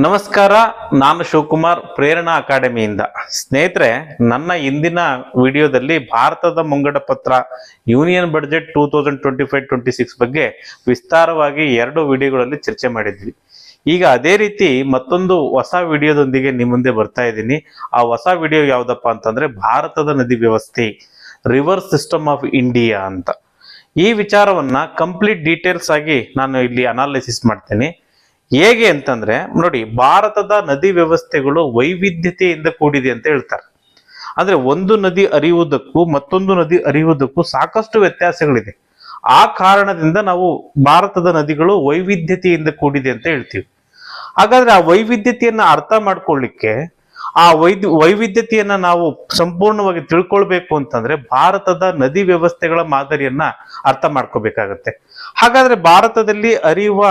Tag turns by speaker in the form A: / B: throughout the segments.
A: ನಮಸ್ಕಾರ, ನಾನು ಶಿವಕುಮಾರ್, ಪ್ರೇರಣಾ ಅಕಾಡೆಮಿಯಿಂದ. ಸ್ನೇಹಿತರೆ, ನನ್ನ ಇಂದಿನ ವಿಡಿಯೋದಲ್ಲಿ ಭಾರತದ ಮುಂಗಡ ಪತ್ರ ಯೂನಿಯನ್ ಬಡ್ಜೆಟ್ 2025-26 ಬಗ್ಗೆ ವಿಸ್ತಾರವಾಗಿ 2 ವಿಡಿಯೋಗಳಲ್ಲಿ ಚರ್ಚೆ ಮಾಡಿದ್ವಿ. ಈಗ ಅದೇ ರೀತಿ ಮತ್ತೊಂದು ಹೊಸ ವಿಡಿಯೋದೊಂದಿಗೆ ನಿಮ್ಮ ಮುಂದೆ ಬರ್ತಾ ಇದ್ದೀನಿ. ಆ ಹೊಸ ವಿಡಿಯೋ ಯಾವುದಪ್ಪ ಅಂತಂದ್ರೆ ಭಾರತದ ನದಿ ವ್ಯವಸ್ಥೆ, ರಿವರ್ ಸಿಸ್ಟಮ್ ಆಫ್ ಇಂಡಿಯಾ ಅಂತ. ಈ ವಿಚಾರವನ್ನ ಕಂಪ್ಲೀಟ್ ಡೀಟೇಲ್ಸ್ ಆಗಿ ನಾನು ಇಲ್ಲಿ ಅನಾಲಿಸಿಸ್ ಮಾಡ್ತೇನೆ. ಹೇಗೆ ಅಂತಂದ್ರೆ ನೋಡಿ, ಭಾರತದ ನದಿ ವ್ಯವಸ್ಥೆಗಳು ವೈವಿಧ್ಯತೆಯಿಂದ ಕೂಡಿದೆ ಅಂತ ಹೇಳ್ತಾರೆ. ಅಂದ್ರೆ ಒಂದು ನದಿ ಹರಿಯುವುದಕ್ಕೂ ಮತ್ತೊಂದು ನದಿ ಹರಿಯುವುದಕ್ಕೂ ಸಾಕಷ್ಟು ವ್ಯತ್ಯಾಸಗಳಿದೆ. ಆ ಕಾರಣದಿಂದ ನಾವು ಭಾರತದ ನದಿಗಳು ವೈವಿಧ್ಯತೆಯಿಂದ ಕೂಡಿದೆ ಅಂತ ಹೇಳ್ತೀವಿ. ಹಾಗಾದ್ರೆ ಆ ವೈವಿಧ್ಯತೆಯನ್ನ ಅರ್ಥ ಮಾಡ್ಕೊಳ್ಳಿಕ್ಕೆ, ಆ ವೈವಿಧ್ಯತೆಯನ್ನ ನಾವು ಸಂಪೂರ್ಣವಾಗಿ ತಿಳ್ಕೊಳ್ಬೇಕು ಅಂತಂದ್ರೆ ಭಾರತದ ನದಿ ವ್ಯವಸ್ಥೆಗಳ ಮಾದರಿಯನ್ನ ಅರ್ಥ ಮಾಡ್ಕೋಬೇಕಾಗತ್ತೆ. ಹಾಗಾದ್ರೆ ಭಾರತದಲ್ಲಿ ಹರಿಯುವ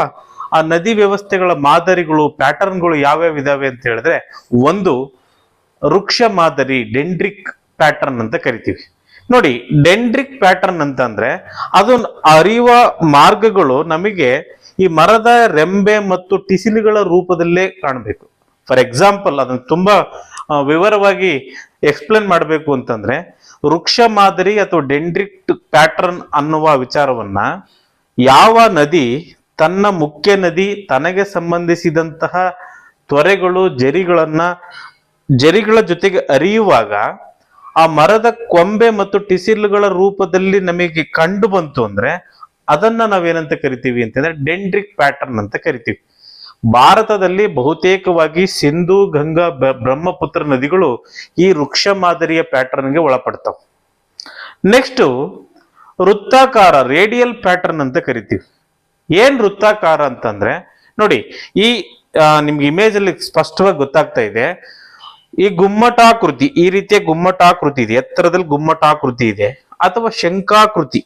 A: ಆ ನದಿ ವ್ಯವಸ್ಥೆಗಳ ಮಾದರಿಗಳು, ಪ್ಯಾಟರ್ನ್ಗಳು ಯಾವ್ಯಾವ ಇದಾವೆ ಅಂತ ಹೇಳಿದ್ರೆ, ಒಂದು ವೃಕ್ಷ ಮಾದರಿ, ಡೆಂಡ್ರಿಕ್ ಪ್ಯಾಟರ್ನ್ ಅಂತ ಕರಿತೀವಿ. ನೋಡಿ, ಡೆಂಡ್ರಿಕ್ ಪ್ಯಾಟರ್ನ್ ಅಂತಂದ್ರೆ ಅದು ಹರಿಯುವ ಮಾರ್ಗಗಳು ನಮಗೆ ಈ ಮರದ ರೆಂಬೆ ಮತ್ತು ಟಿಸಿಲುಗಳ ರೂಪದಲ್ಲೇ ಕಾಣಬೇಕು. ಫಾರ್ ಎಕ್ಸಾಂಪಲ್, ಅದನ್ನು ತುಂಬಾ ವಿವರವಾಗಿ ಎಕ್ಸ್ಪ್ಲೇನ್ ಮಾಡಬೇಕು ಅಂತಂದ್ರೆ, ವೃಕ್ಷ ಮಾದರಿ ಅಥವಾ ಡೆಂಡ್ರಿಕ್ ಪ್ಯಾಟರ್ನ್ ಅನ್ನುವ ವಿಚಾರವನ್ನ ಯಾವ ನದಿ ತನ್ನ ಮುಖ್ಯ ನದಿ, ತನಗೆ ಸಂಬಂಧಿಸಿದಂತಹ ತೊರೆಗಳು, ಜರಿಗಳ ಜೊತೆಗೆ ಹರಿಯುವಾಗ ಆ ಮರದ ಕೊಂಬೆ ಮತ್ತು ಟಿಸಿಲುಗಳ ರೂಪದಲ್ಲಿ ನಮಗೆ ಕಂಡು ಬಂತು ಅಂದ್ರೆ ಅದನ್ನ ನಾವೇನಂತ ಕರಿತೀವಿ ಅಂತಂದ್ರೆ ಡೆಂಡ್ರಿಕ್ ಪ್ಯಾಟರ್ನ್ ಅಂತ ಕರಿತೀವಿ. ಭಾರತದಲ್ಲಿ ಬಹುತೇಕವಾಗಿ ಸಿಂಧು, ಗಂಗಾ, ಬ್ರಹ್ಮಪುತ್ರ ನದಿಗಳು ಈ ವೃಕ್ಷ ಮಾದರಿಯ ಪ್ಯಾಟರ್ನ್ಗೆ ಒಳಪಡ್ತಾವೆ. ನೆಕ್ಸ್ಟ್ ವೃತ್ತಾಕಾರ, ರೇಡಿಯಲ್ ಪ್ಯಾಟರ್ನ್ ಅಂತ ಕರಿತೀವಿ. ಏನ್ ವೃತ್ತಾಕಾರ ಅಂತಂದ್ರೆ ನೋಡಿ, ಈ ನಿಮ್ಗೆ ಇಮೇಜ್ ಅಲ್ಲಿ ಸ್ಪಷ್ಟವಾಗಿ ಗೊತ್ತಾಗ್ತಾ ಇದೆ. ಈ ಗುಮ್ಮಟಾಕೃತಿ, ಈ ರೀತಿಯ ಗುಮ್ಮಟಾಕೃತಿ ಇದೆ, ಎತ್ತರದಲ್ಲಿ ಗುಮ್ಮಟಾಕೃತಿ ಇದೆ, ಅಥವಾ ಶಂಖಾಕೃತಿ.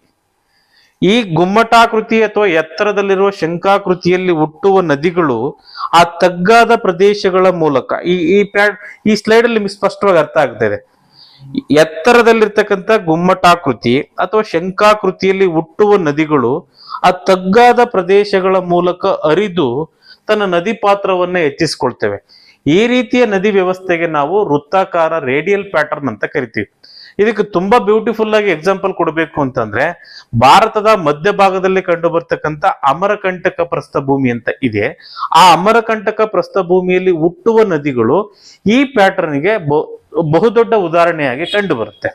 A: ಈ ಗುಮ್ಮಟಾಕೃತಿ ಅಥವಾ ಎತ್ತರದಲ್ಲಿರುವ ಶಂಖಾಕೃತಿಯಲ್ಲಿ ಹುಟ್ಟುವ ನದಿಗಳು ಆ ತಗ್ಗಾದ ಪ್ರದೇಶಗಳ ಮೂಲಕ, ಈ ಸ್ಲೈಡ್ ಅಲ್ಲಿ ನಿಮ್ಗೆ ಸ್ಪಷ್ಟವಾಗಿ ಅರ್ಥ ಆಗ್ತಾ ಇದೆ. ಎತ್ತರದಲ್ಲಿರ್ತಕ್ಕಂಥ ಗುಮ್ಮಟಾಕೃತಿ ಅಥವಾ ಶಂಖಾಕೃತಿಯಲ್ಲಿ ಹುಟ್ಟುವ ನದಿಗಳು ಆ ತಗ್ಗಾದ ಪ್ರದೇಶಗಳ ಮೂಲಕ ಹರಿದು ತನ್ನ ನದಿ ಪಾತ್ರವನ್ನ ಹೆಚ್ಚಿಸ್ಕೊಳ್ತೇವೆ. ಈ ರೀತಿಯ ನದಿ ವ್ಯವಸ್ಥೆಗೆ ನಾವು ವೃತ್ತಾಕಾರ, ರೇಡಿಯಲ್ ಪ್ಯಾಟರ್ನ್ ಅಂತ ಕರಿತೀವಿ. ಇದಕ್ಕೆ ತುಂಬಾ ಬ್ಯೂಟಿಫುಲ್ ಆಗಿ ಎಕ್ಸಾಂಪಲ್ ಕೊಡಬೇಕು ಅಂತಂದ್ರೆ, ಭಾರತದ ಮಧ್ಯ ಭಾಗದಲ್ಲಿ ಕಂಡು ಬರ್ತಕ್ಕಂಥ ಅಮರಕಂಟಕ ಪ್ರಸ್ಥಭೂಮಿ ಅಂತ ಇದೆ. ಆ ಅಮರಕಂಟಕ ಪ್ರಸ್ಥಭೂಮಿಯಲ್ಲಿ ಹುಟ್ಟುವ ನದಿಗಳು ಈ ಪ್ಯಾಟರ್ನ್ಗೆ ಬಹುದೊಡ್ಡ ಉದಾಹರಣೆಯಾಗಿ ಕಂಡು ಬರುತ್ತೆ.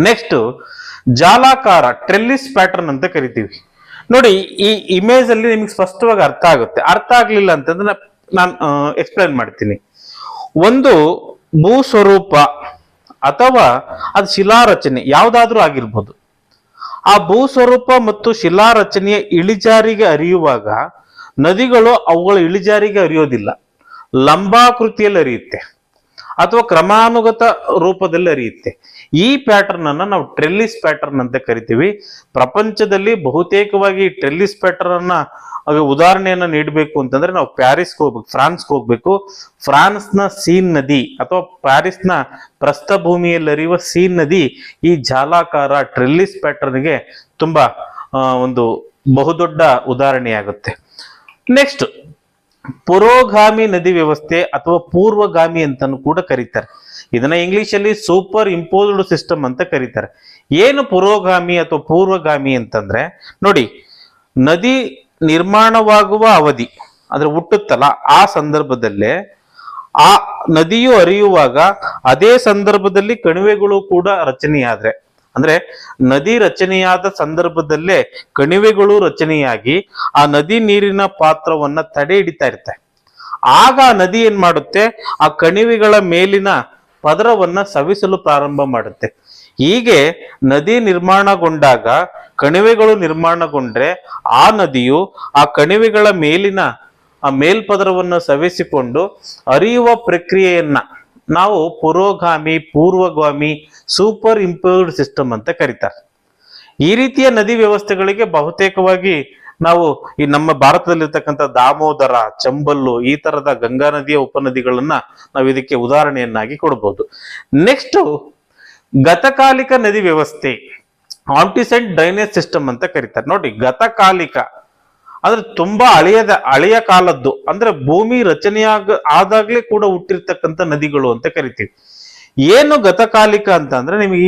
A: ನೆಕ್ಸ್ಟ್ ಜಾಲಾಕಾರ, ಟ್ರೆಲ್ಲಿಸ್ ಪ್ಯಾಟರ್ನ್ ಅಂತ ಕರಿತೀವಿ. ನೋಡಿ, ಈ ಇಮೇಜ್ ಅಲ್ಲಿ ನಿಮ್ಗೆ ಸ್ಪಷ್ಟವಾಗಿ ಅರ್ಥ ಆಗುತ್ತೆ. ಅರ್ಥ ಆಗ್ಲಿಲ್ಲ ಅಂತಂದ್ರೆ ನಾನು ಎಕ್ಸ್ಪ್ಲೈನ್ ಮಾಡ್ತೀನಿ. ಒಂದು ಭೂ ಸ್ವರೂಪ ಅಥವಾ ಅದು ಶಿಲಾರಚನೆ ಯಾವ್ದಾದ್ರೂ ಆಗಿರ್ಬೋದು. ಆ ಭೂ ಸ್ವರೂಪ ಮತ್ತು ಶಿಲಾರಚನೆಯ ಇಳಿಜಾರಿಗೆ ಹರಿಯುವಾಗ ನದಿಗಳು ಅವುಗಳ ಇಳಿಜಾರಿಗೆ ಹರಿಯೋದಿಲ್ಲ, ಲಂಬಾಕೃತಿಯಲ್ಲಿ ಹರಿಯುತ್ತೆ ಅಥವಾ ಕ್ರಮಾನುಗತ ರೂಪದಲ್ಲಿ ಹರಿಯುತ್ತೆ. ಈ ಪ್ಯಾಟರ್ನ್ ಅನ್ನ ನಾವು ಟ್ರೆಲ್ಲಿಸ್ ಪ್ಯಾಟರ್ನ್ ಅಂತ ಕರಿತೀವಿ. ಪ್ರಪಂಚದಲ್ಲಿ ಬಹುತೇಕವಾಗಿ ಟ್ರೆಲ್ಲಿಸ್ ಪ್ಯಾಟರ್ನ್ ಅನ್ನ ಉದಾಹರಣೆಯನ್ನ ನೀಡಬೇಕು ಅಂತಂದ್ರೆ ನಾವು ಪ್ಯಾರಿಸ್ಗೆ ಹೋಗ್ಬೇಕು, ಫ್ರಾನ್ಸ್ಗೆ ಹೋಗ್ಬೇಕು. ಫ್ರಾನ್ಸ್ನ ಸೀನ್ ನದಿ ಅಥವಾ ಪ್ಯಾರಿಸ್ನ ಪ್ರಸ್ಥಭೂಮಿಯಲ್ಲಿ ಹರಿಯುವ ಸೀನ್ ನದಿ ಈ ಜಾಲಾಕಾರ ಟ್ರೆಲ್ಲಿಸ್ ಪ್ಯಾಟರ್ನ್ಗೆ ತುಂಬಾ ಒಂದು ಬಹುದೊಡ್ಡ ಉದಾಹರಣೆಯಾಗುತ್ತೆ. ನೆಕ್ಸ್ಟ್ ಪುರೋಗಾಮಿ ನದಿ ವ್ಯವಸ್ಥೆ ಅಥವಾ ಪೂರ್ವಗಾಮಿ ಅಂತಾನು ಕೂಡ ಕರೀತಾರೆ. ಇದನ್ನ ಇಂಗ್ಲಿಷ್ ಅಲ್ಲಿ ಸೂಪರ್ ಇಂಪೋಸ್ಡ್ ಸಿಸ್ಟಮ್ ಅಂತ ಕರೀತಾರೆ. ಏನು ಪುರೋಗಾಮಿ ಅಥವಾ ಪೂರ್ವಗಾಮಿ ಅಂತಂದ್ರೆ, ನೋಡಿ, ನದಿ ನಿರ್ಮಾಣವಾಗುವ ಅವಧಿ ಅಂದ್ರೆ ಹುಟ್ಟುತ್ತಲ್ಲ, ಆ ಸಂದರ್ಭದಲ್ಲೇ ಆ ನದಿಯು ಹರಿಯುವಾಗ ಅದೇ ಸಂದರ್ಭದಲ್ಲಿ ಕಣಿವೆಗಳು ಕೂಡ ರಚನೆಯಾದ್ರೆ, ಅಂದ್ರೆ ನದಿ ರಚನೆಯಾದ ಸಂದರ್ಭದಲ್ಲೇ ಕಣಿವೆಗಳು ರಚನೆಯಾಗಿ ಆ ನದಿ ನೀರಿನ ಪಾತ್ರವನ್ನ ತಡೆ ಹಿಡಿತಾ ಇರ್ತಾರೆ. ಆಗ ಆ ನದಿ ಏನ್ ಮಾಡುತ್ತೆ, ಆ ಕಣಿವೆಗಳ ಮೇಲಿನ ಪದರವನ್ನ ಸವಿಸಲು ಪ್ರಾರಂಭ ಮಾಡುತ್ತೆ. ಹೀಗೆ ನದಿ ನಿರ್ಮಾಣಗೊಂಡಾಗ, ಕಣಿವೆಗಳು ನಿರ್ಮಾಣಗೊಂಡ್ರೆ ಆ ನದಿಯು ಆ ಕಣಿವೆಗಳ ಮೇಲಿನ ಆ ಮೇಲ್ಪದರವನ್ನು ಸವೆಸಿಕೊಂಡು ಹರಿಯುವ ಪ್ರಕ್ರಿಯೆಯನ್ನ ನಾವು ಪುರೋಗಾಮಿ, ಪೂರ್ವಗಾಮಿ, ಸೂಪರ್ ಇಂಪೋಸ್ಡ್ ಸಿಸ್ಟಮ್ ಅಂತ ಕರೀತಾರೆ. ಈ ರೀತಿಯ ನದಿ ವ್ಯವಸ್ಥೆಗಳಿಗೆ ಬಹುತೇಕವಾಗಿ ನಾವು ಈ ನಮ್ಮ ಭಾರತದಲ್ಲಿರ್ತಕ್ಕಂಥ ದಾಮೋದರ, ಚಂಬಲ್ಲು, ಈ ತರದ ಗಂಗಾ ನದಿಯ ಉಪನದಿಗಳನ್ನ ನಾವು ಇದಕ್ಕೆ ಉದಾಹರಣೆಯನ್ನಾಗಿ ಕೊಡಬಹುದು. ನೆಕ್ಸ್ಟ್ ಗತಕಾಲಿಕ ನದಿ ವ್ಯವಸ್ಥೆ, ಆಂಟಿಸೆಂಟ್ ಡ್ರೈನೇಜ್ ಸಿಸ್ಟಮ್ ಅಂತ ಕರೀತಾರೆ. ನೋಡಿ, ಗತಕಾಲಿಕ ಆದ್ರೆ ತುಂಬಾ ಹಳೆಯ ಕಾಲದ್ದು, ಅಂದ್ರೆ ಭೂಮಿ ಆದಾಗ್ಲೇ ಕೂಡ ಹುಟ್ಟಿರ್ತಕ್ಕಂಥ ನದಿಗಳು ಅಂತ ಕರಿತೀವಿ. ಏನು ಗತಕಾಲಿಕ ಅಂತ ಅಂದ್ರೆ ನಿಮಗೆ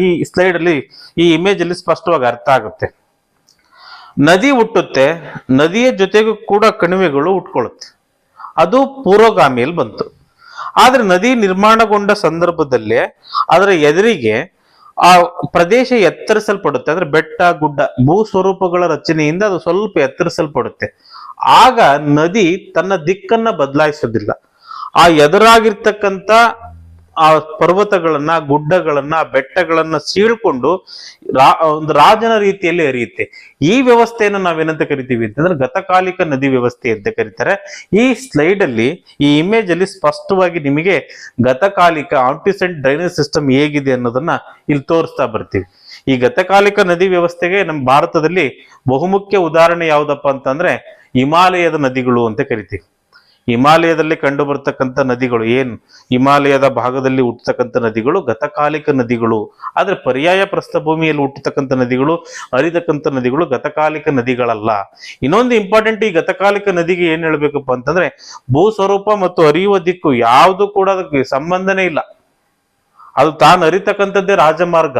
A: ಈ ಸ್ಲೈಡ್ ಅಲ್ಲಿ, ಈ ಇಮೇಜ್ ಅಲ್ಲಿ ಸ್ಪಷ್ಟವಾಗಿ ಅರ್ಥ ಆಗುತ್ತೆ. ನದಿ ಹುಟ್ಟುತ್ತೆ, ನದಿಯ ಜೊತೆಗೂ ಕೂಡ ಕಣಿವೆಗಳು ಹುಟ್ಕೊಳ್ಳುತ್ತೆ, ಅದು ಪೂರ್ವಗಾಮಿಯಲ್ಲಿ ಬಂತು. ಆದ್ರೆ ನದಿ ನಿರ್ಮಾಣಗೊಂಡ ಸಂದರ್ಭದಲ್ಲೇ ಅದರ ಎದುರಿಗೆ ಆ ಪ್ರದೇಶ ಎತ್ತರಿಸಲ್ಪಡುತ್ತೆ, ಅಂದ್ರೆ ಬೆಟ್ಟ ಗುಡ್ಡ ಭೂ ಸ್ವರೂಪಗಳ ರಚನೆಯಿಂದ ಅದು ಸ್ವಲ್ಪ ಎತ್ತರಿಸಲ್ಪಡುತ್ತೆ. ಆಗ ನದಿ ತನ್ನ ದಿಕ್ಕನ್ನ ಬದಲಾಯಿಸೋದಿಲ್ಲ. ಆ ಎದುರಾಗಿರ್ತಕ್ಕಂಥ ಆ ಪರ್ವತಗಳನ್ನ, ಗುಡ್ಡಗಳನ್ನ, ಬೆಟ್ಟಗಳನ್ನ ಸೀಳ್ಕೊಂಡು ಒಂದು ರಾಜನ ರೀತಿಯಲ್ಲಿ ಹರಿಯುತ್ತೆ. ಈ ವ್ಯವಸ್ಥೆಯನ್ನು ನಾವೇನಂತ ಕರಿತೀವಿ ಅಂತಂದ್ರೆ ಗತಕಾಲಿಕ ನದಿ ವ್ಯವಸ್ಥೆ ಅಂತ ಕರೀತಾರೆ. ಈ ಸ್ಲೈಡ್ ಅಲ್ಲಿ, ಈ ಇಮೇಜ್ ಅಲ್ಲಿ ಸ್ಪಷ್ಟವಾಗಿ ನಿಮಗೆ ಗತಕಾಲಿಕ ಆಂಟಿಸೆಂಟ್ ಡ್ರೈನೇಜ್ ಸಿಸ್ಟಮ್ ಹೇಗಿದೆ ಅನ್ನೋದನ್ನ ಇಲ್ಲಿ ತೋರಿಸ್ತಾ ಬರ್ತೀವಿ. ಈ ಗತಕಾಲಿಕ ನದಿ ವ್ಯವಸ್ಥೆಗೆ ನಮ್ಮ ಭಾರತದಲ್ಲಿ ಬಹುಮುಖ್ಯ ಉದಾಹರಣೆ ಯಾವ್ದಪ್ಪ ಅಂತಂದ್ರೆ ಹಿಮಾಲಯದ ನದಿಗಳು ಅಂತ ಕರಿತೀವಿ. ಹಿಮಾಲಯದಲ್ಲಿ ಕಂಡು ಬರ್ತಕ್ಕಂಥ ನದಿಗಳು, ಏನು ಹಿಮಾಲಯದ ಭಾಗದಲ್ಲಿ ಹುಟ್ಟತಕ್ಕಂಥ ನದಿಗಳು ಗತಕಾಲಿಕ ನದಿಗಳು. ಆದ್ರೆ ಪರ್ಯಾಯ ಪ್ರಸ್ಥಭೂಮಿಯಲ್ಲಿ ಹುಟ್ಟತಕ್ಕಂಥ ನದಿಗಳು, ಹರಿತಕ್ಕಂಥ ನದಿಗಳು ಗತಕಾಲಿಕ ನದಿಗಳಲ್ಲ. ಇನ್ನೊಂದು ಇಂಪಾರ್ಟೆಂಟ್, ಈ ಗತಕಾಲಿಕ ನದಿಗೆ ಏನ್ ಹೇಳ್ಬೇಕಪ್ಪ ಅಂತಂದ್ರೆ ಭೂ ಸ್ವರೂಪ ಮತ್ತು ಹರಿಯುವ ದಿಕ್ಕು ಯಾವುದು ಕೂಡ ಅದಕ್ಕೆ ಸಂಬಂಧನೇ ಇಲ್ಲ. ಅದು ತಾನು ಹರಿತಕ್ಕಂಥದ್ದೇ ರಾಜಮಾರ್ಗ.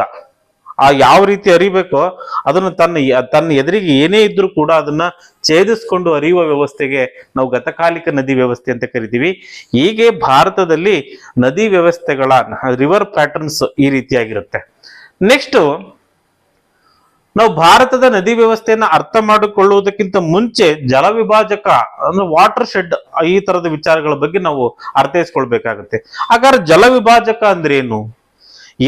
A: ಆ ಯಾವ ರೀತಿ ಹರಿಬೇಕೋ ಅದನ್ನು ತನ್ನ ಎದುರಿಗೆ ಏನೇ ಇದ್ರೂ ಕೂಡ ಅದನ್ನ ಛೇದಿಸ್ಕೊಂಡು ಹರಿಯುವ ವ್ಯವಸ್ಥೆಗೆ ನಾವು ಗತಕಾಲಿಕ ನದಿ ವ್ಯವಸ್ಥೆ ಅಂತ ಕರಿತೀವಿ. ಹೀಗೆ ಭಾರತದಲ್ಲಿ ನದಿ ವ್ಯವಸ್ಥೆಗಳ ರಿವರ್ ಪ್ಯಾಟರ್ನ್ಸ್ ಈ ರೀತಿಯಾಗಿರುತ್ತೆ. ನೆಕ್ಸ್ಟ್, ನಾವು ಭಾರತದ ನದಿ ವ್ಯವಸ್ಥೆಯನ್ನ ಅರ್ಥ ಮಾಡಿಕೊಳ್ಳುವುದಕ್ಕಿಂತ ಮುಂಚೆ ಜಲ ವಿಭಾಜಕ ಅಂದ್ರೆ ವಾಟರ್ ಶೆಡ್, ಈ ತರದ ವಿಚಾರಗಳ ಬಗ್ಗೆ ನಾವು ಅರ್ಥೈಸ್ಕೊಳ್ಬೇಕಾಗುತ್ತೆ. ಹಾಗಾದ್ರೆ ಜಲ ವಿಭಾಜಕ ಅಂದ್ರೆ ಏನು?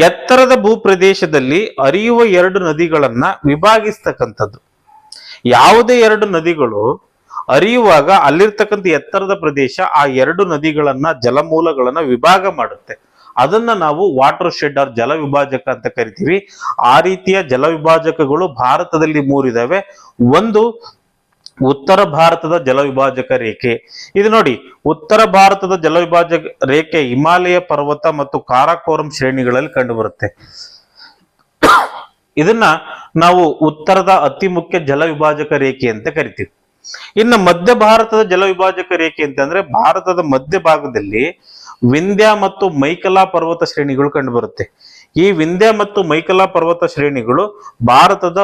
A: ಎತ್ತರದ ಭೂಪ್ರದೇಶದಲ್ಲಿ ಹರಿಯುವ ಎರಡು ನದಿಗಳನ್ನ ವಿಭಾಗಿಸ್ತಕ್ಕಂಥದ್ದು. ಯಾವುದೇ ಎರಡು ನದಿಗಳು ಹರಿಯುವಾಗ ಅಲ್ಲಿರ್ತಕ್ಕಂಥ ಎತ್ತರದ ಪ್ರದೇಶ ಆ ಎರಡು ನದಿಗಳನ್ನ, ಜಲಮೂಲಗಳನ್ನ ವಿಭಾಗ ಮಾಡುತ್ತೆ. ಅದನ್ನ ನಾವು ವಾಟರ್ ಶೆಡ್ ಆರ್ ಜಲ ವಿಭಾಜಕ ಅಂತ ಕರಿತೀವಿ. ಆ ರೀತಿಯ ಜಲ ವಿಭಾಜಕಗಳು ಭಾರತದಲ್ಲಿ ಮೂರಿದಾವೆ. ಒಂದು ಉತ್ತರ ಭಾರತದ ಜಲವಿಭಾಜಕ ರೇಖೆ. ಇದು ನೋಡಿ, ಉತ್ತರ ಭಾರತದ ಜಲವಿಭಾಜಕ ರೇಖೆ ಹಿಮಾಲಯ ಪರ್ವತ ಮತ್ತು ಕಾರಾಕೋರಂ ಶ್ರೇಣಿಗಳಲ್ಲಿ ಕಂಡು ಬರುತ್ತೆ. ಇದನ್ನ ನಾವು ಉತ್ತರದ ಅತಿ ಮುಖ್ಯ ಜಲವಿಭಾಜಕ ರೇಖೆ ಅಂತ ಕರಿತೀವಿ. ಇನ್ನು ಮಧ್ಯ ಭಾರತದ ಜಲವಿಭಾಜಕ ರೇಖೆ ಅಂತಂದ್ರೆ ಭಾರತದ ಮಧ್ಯ ಭಾಗದಲ್ಲಿ ವಿಂಧ್ಯ ಮತ್ತು ಮೈಕಲಾ ಪರ್ವತ ಶ್ರೇಣಿಗಳು ಕಂಡು ಬರುತ್ತೆ. ಈ ವಿಂಧ್ಯ ಮತ್ತು ಮೈಕಲಾ ಪರ್ವತ ಶ್ರೇಣಿಗಳು ಭಾರತದ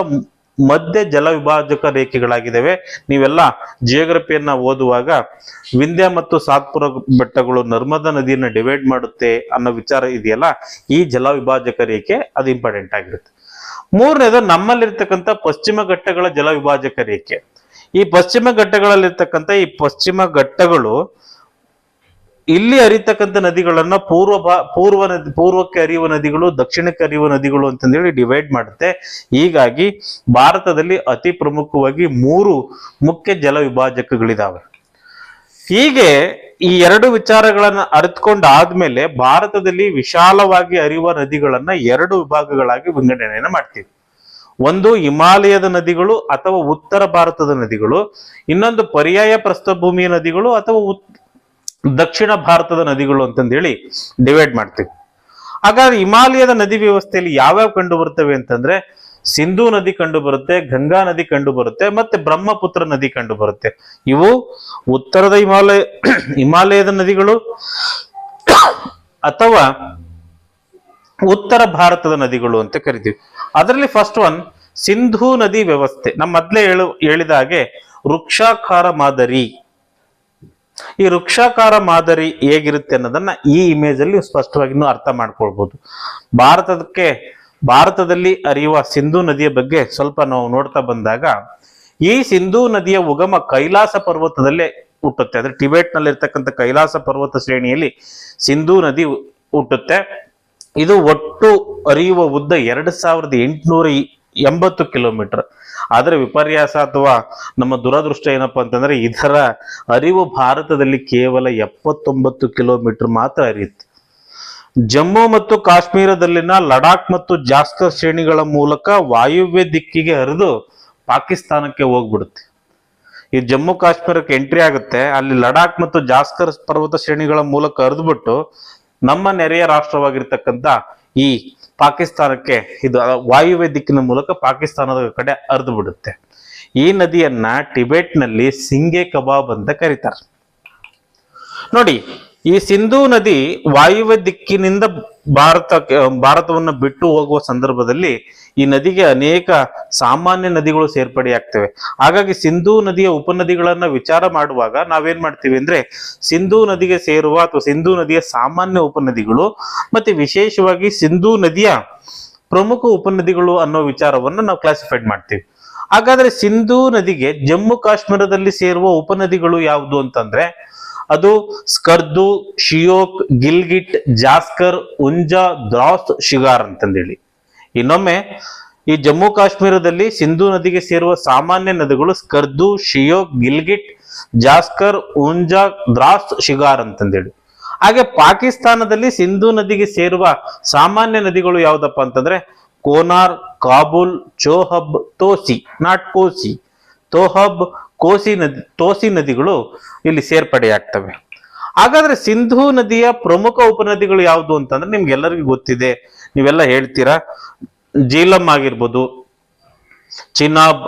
A: ಮಧ್ಯ ಜಲ ವಿಭಾಜಕ ರೇಖೆಗಳಾಗಿದ್ದಾವೆ. ನೀವೆಲ್ಲ ಜಿಯೋಗ್ರಫಿಯನ್ನ ಓದುವಾಗ ವಿಂಧ್ಯ ಮತ್ತು ಸಾತ್ಪುರ ಬೆಟ್ಟಗಳು ನರ್ಮದಾ ನದಿಯನ್ನ ಡಿವೈಡ್ ಮಾಡುತ್ತೆ ಅನ್ನೋ ವಿಚಾರ ಇದೆಯಲ್ಲ, ಈ ಜಲ ವಿಭಾಜಕ ರೇಖೆ ಅದು ಇಂಪಾರ್ಟೆಂಟ್ ಆಗಿರುತ್ತೆ. ಮೂರನೇದು, ನಮ್ಮಲ್ಲಿರ್ತಕ್ಕಂಥ ಪಶ್ಚಿಮ ಘಟ್ಟಗಳ ಜಲ ವಿಭಾಜಕ ರೇಖೆ. ಈ ಪಶ್ಚಿಮ ಘಟ್ಟಗಳಲ್ಲಿರ್ತಕ್ಕಂಥ ಈ ಪಶ್ಚಿಮ ಘಟ್ಟಗಳು ಇಲ್ಲಿ ಹರಿತಕ್ಕಂಥ ನದಿಗಳನ್ನ ಪೂರ್ವಕ್ಕೆ ಹರಿಯುವ ನದಿಗಳು, ದಕ್ಷಿಣಕ್ಕೆ ಹರಿಯುವ ನದಿಗಳು ಅಂತಂದೇಳಿ ಡಿವೈಡ್ ಮಾಡುತ್ತೆ. ಹೀಗಾಗಿ ಭಾರತದಲ್ಲಿ ಅತಿ ಪ್ರಮುಖವಾಗಿ 3 ಮುಖ್ಯ ಜಲ ವಿಭಾಜಕಗಳಿದಾವೆ. ಹೀಗೆ ಈ ಎರಡು ವಿಚಾರಗಳನ್ನ ಅರಿತುಕೊಂಡಾದ್ಮೇಲೆ ಭಾರತದಲ್ಲಿ ವಿಶಾಲವಾಗಿ ಹರಿಯುವ ನದಿಗಳನ್ನ 2 ವಿಭಾಗಗಳಾಗಿ ವಿಂಗಡಣೆಯನ್ನ ಮಾಡ್ತೀವಿ. ಒಂದು ಹಿಮಾಲಯದ ನದಿಗಳು ಅಥವಾ ಉತ್ತರ ಭಾರತದ ನದಿಗಳು, ಇನ್ನೊಂದು ಪರ್ಯಾಯ ಪ್ರಸ್ಥಭೂಮಿಯ ನದಿಗಳು ಅಥವಾ ದಕ್ಷಿಣ ಭಾರತದ ನದಿಗಳು ಅಂತಂದೇಳಿ ಡಿವೈಡ್ ಮಾಡ್ತೀವಿ. ಹಾಗಾದ್ರೆ ಹಿಮಾಲಯದ ನದಿ ವ್ಯವಸ್ಥೆಯಲ್ಲಿ ಯಾವ್ಯಾವ ಕಂಡು ಬರ್ತವೆ ಅಂತಂದ್ರೆ ಸಿಂಧೂ ನದಿ ಕಂಡು ಬರುತ್ತೆ, ಗಂಗಾ ನದಿ ಕಂಡು ಬರುತ್ತೆ, ಮತ್ತೆ ಬ್ರಹ್ಮಪುತ್ರ ನದಿ ಕಂಡು ಬರುತ್ತೆ. ಇವು ಉತ್ತರದ ಹಿಮಾಲಯದ ನದಿಗಳು ಅಥವಾ ಉತ್ತರ ಭಾರತದ ನದಿಗಳು ಅಂತ ಕರಿತೀವಿ. ಅದರಲ್ಲಿ ಫಸ್ಟ್ ಒನ್ ಸಿಂಧೂ ನದಿ ವ್ಯವಸ್ಥೆ. ನಮ್ಮ ಮೊದ್ಲೇ ಹೇಳಿದ ಹಾಗೆ ವೃಕ್ಷಾಕಾರ ಮಾದರಿ. ಈ ವೃಕ್ಷಾಕಾರ ಮಾದರಿ ಹೇಗಿರುತ್ತೆ ಅನ್ನೋದನ್ನ ಈ ಇಮೇಜ್ ಅಲ್ಲಿ ಸ್ಪಷ್ಟವಾಗಿ ಅರ್ಥ ಮಾಡ್ಕೊಳ್ಬಹುದು. ಭಾರತದಲ್ಲಿ ಹರಿಯುವ ಸಿಂಧೂ ನದಿಯ ಬಗ್ಗೆ ಸ್ವಲ್ಪ ನಾವು ನೋಡ್ತಾ ಬಂದಾಗ, ಈ ಸಿಂಧೂ ನದಿಯ ಉಗಮ ಕೈಲಾಸ ಪರ್ವತದಲ್ಲೇ ಹುಟ್ಟುತ್ತೆ. ಅಂದ್ರೆ ಟಿಬೆಟ್ ನಲ್ಲಿ ಇರ್ತಕ್ಕಂಥ ಕೈಲಾಸ ಪರ್ವತ ಶ್ರೇಣಿಯಲ್ಲಿ ಸಿಂಧೂ ನದಿ ಹುಟ್ಟುತ್ತೆ. ಇದು ಒಟ್ಟು ಹರಿಯುವ ಉದ್ದ 2880 ಕಿಲೋಮೀಟರ್. ಆದ್ರೆ ವಿಪರ್ಯಾಸ ಅಥವಾ ನಮ್ಮ ದುರದೃಷ್ಟ ಏನಪ್ಪಾ ಅಂತಂದ್ರೆ ಇದರ ಹರಿವು ಭಾರತದಲ್ಲಿ ಕೇವಲ 79 ಕಿಲೋಮೀಟರ್ ಮಾತ್ರ ಹರಿಯುತ್ತೆ. ಜಮ್ಮು ಮತ್ತು ಕಾಶ್ಮೀರದಲ್ಲಿನ ಲಡಾಖ್ ಮತ್ತು ಜಾಸ್ಕರ್ ಶ್ರೇಣಿಗಳ ಮೂಲಕ ವಾಯುವ್ಯ ದಿಕ್ಕಿಗೆ ಹರಿದು ಪಾಕಿಸ್ತಾನಕ್ಕೆ ಹೋಗ್ಬಿಡುತ್ತೆ. ಈ ಜಮ್ಮು ಕಾಶ್ಮೀರಕ್ಕೆ ಎಂಟ್ರಿ ಆಗುತ್ತೆ, ಅಲ್ಲಿ ಲಡಾಖ್ ಮತ್ತು ಜಾಸ್ಕರ್ ಪರ್ವತ ಶ್ರೇಣಿಗಳ ಮೂಲಕ ಹರಿದ್ಬಿಟ್ಟು ನಮ್ಮ ನೆರೆಯ ರಾಷ್ಟ್ರವಾಗಿರ್ತಕ್ಕಂಥ ಈ ಪಾಕಿಸ್ತಾನಕ್ಕೆ ಇದು ವಾಯುವ್ಯ ದಿಕ್ಕಿನ ಮೂಲಕ ಪಾಕಿಸ್ತಾನದ ಕಡೆ ಹರಿದು ಬಿಡುತ್ತೆ. ಈ ನದಿಯನ್ನ ಟಿಬೆಟ್ ನಲ್ಲಿ ಸಿಂಗೆ ಕಬಾಬ್ ಅಂತ ಕರೀತಾರೆ. ನೋಡಿ, ಈ ಸಿಂಧೂ ನದಿ ವಾಯುವ್ಯ ದಿಕ್ಕಿನಿಂದ ಭಾರತವನ್ನು ಬಿಟ್ಟು ಹೋಗುವ ಸಂದರ್ಭದಲ್ಲಿ ಈ ನದಿಗೆ ಅನೇಕ ಸಾಮಾನ್ಯ ನದಿಗಳು ಸೇರ್ಪಡೆಯಾಗ್ತವೆ. ಹಾಗಾಗಿ ಸಿಂಧೂ ನದಿಯ ಉಪನದಿಗಳನ್ನ ವಿಚಾರ ಮಾಡುವಾಗ ನಾವೇನ್ ಮಾಡ್ತೀವಿ ಅಂದ್ರೆ ಸಿಂಧೂ ನದಿಗೆ ಸೇರುವ ಅಥವಾ ಸಿಂಧೂ ನದಿಯ ಸಾಮಾನ್ಯ ಉಪನದಿಗಳು ಮತ್ತೆ ವಿಶೇಷವಾಗಿ ಸಿಂಧೂ ನದಿಯ ಪ್ರಮುಖ ಉಪನದಿಗಳು ಅನ್ನೋ ವಿಚಾರವನ್ನು ನಾವು ಕ್ಲಾಸಿಫೈಡ್ ಮಾಡ್ತೀವಿ. ಹಾಗಾದ್ರೆ ಸಿಂಧೂ ನದಿಗೆ ಜಮ್ಮು ಕಾಶ್ಮೀರದಲ್ಲಿ ಸೇರುವ ಉಪನದಿಗಳು ಯಾವುದು ಅಂತಂದ್ರೆ ಅದು ಸ್ಕರ್ದು, ಶಿಯೋಕ್, ಗಿಲ್ಗಿಟ್, ಜಾಸ್ಕರ್, ಉಂಜಾ, ದ್ರಾಸ್, ಶಿಗಾರ್ ಅಂತಂದೇಳಿ. ಇನ್ನೊಮ್ಮೆ ಈ ಜಮ್ಮು ಕಾಶ್ಮೀರದಲ್ಲಿ ಸಿಂಧೂ ನದಿಗೆ ಸೇರುವ ಸಾಮಾನ್ಯ ನದಿಗಳು ಸ್ಕರ್ದು, ಶಿಯೋಕ್, ಗಿಲ್ಗಿಟ್, ಜಾಸ್ಕರ್, ಉಂಜಾ, ದ್ರಾಸ್, ಶಿಗಾರ್ ಅಂತಂದೇಳಿ. ಹಾಗೆ ಪಾಕಿಸ್ತಾನದಲ್ಲಿ ಸಿಂಧೂ ನದಿಗೆ ಸೇರುವ ಸಾಮಾನ್ಯ ನದಿಗಳು ಯಾವ್ದಪ್ಪ ಅಂತಂದ್ರೆ ಕೋನಾರ್, ಕಾಬೂಲ್, ಚೋಹಬ್, ತೋಸಿ, ನಾಟ್ ಕೋಸಿ, ತೋಹಬ್, ತೋಸಿ ನದಿಗಳು ಇಲ್ಲಿ ಸೇರ್ಪಡೆಯಾಗ್ತವೆ. ಹಾಗಾದ್ರೆ ಸಿಂಧೂ ನದಿಯ ಪ್ರಮುಖ ಉಪನದಿಗಳು ಯಾವುದು ಅಂತಂದ್ರೆ ನಿಮ್ಗೆಲ್ಲರಿಗೂ ಗೊತ್ತಿದೆ, ನೀವೆಲ್ಲ ಹೇಳ್ತೀರಾ. ಜೀಲಂ ಆಗಿರ್ಬೋದು, ಚಿನಾಬ್,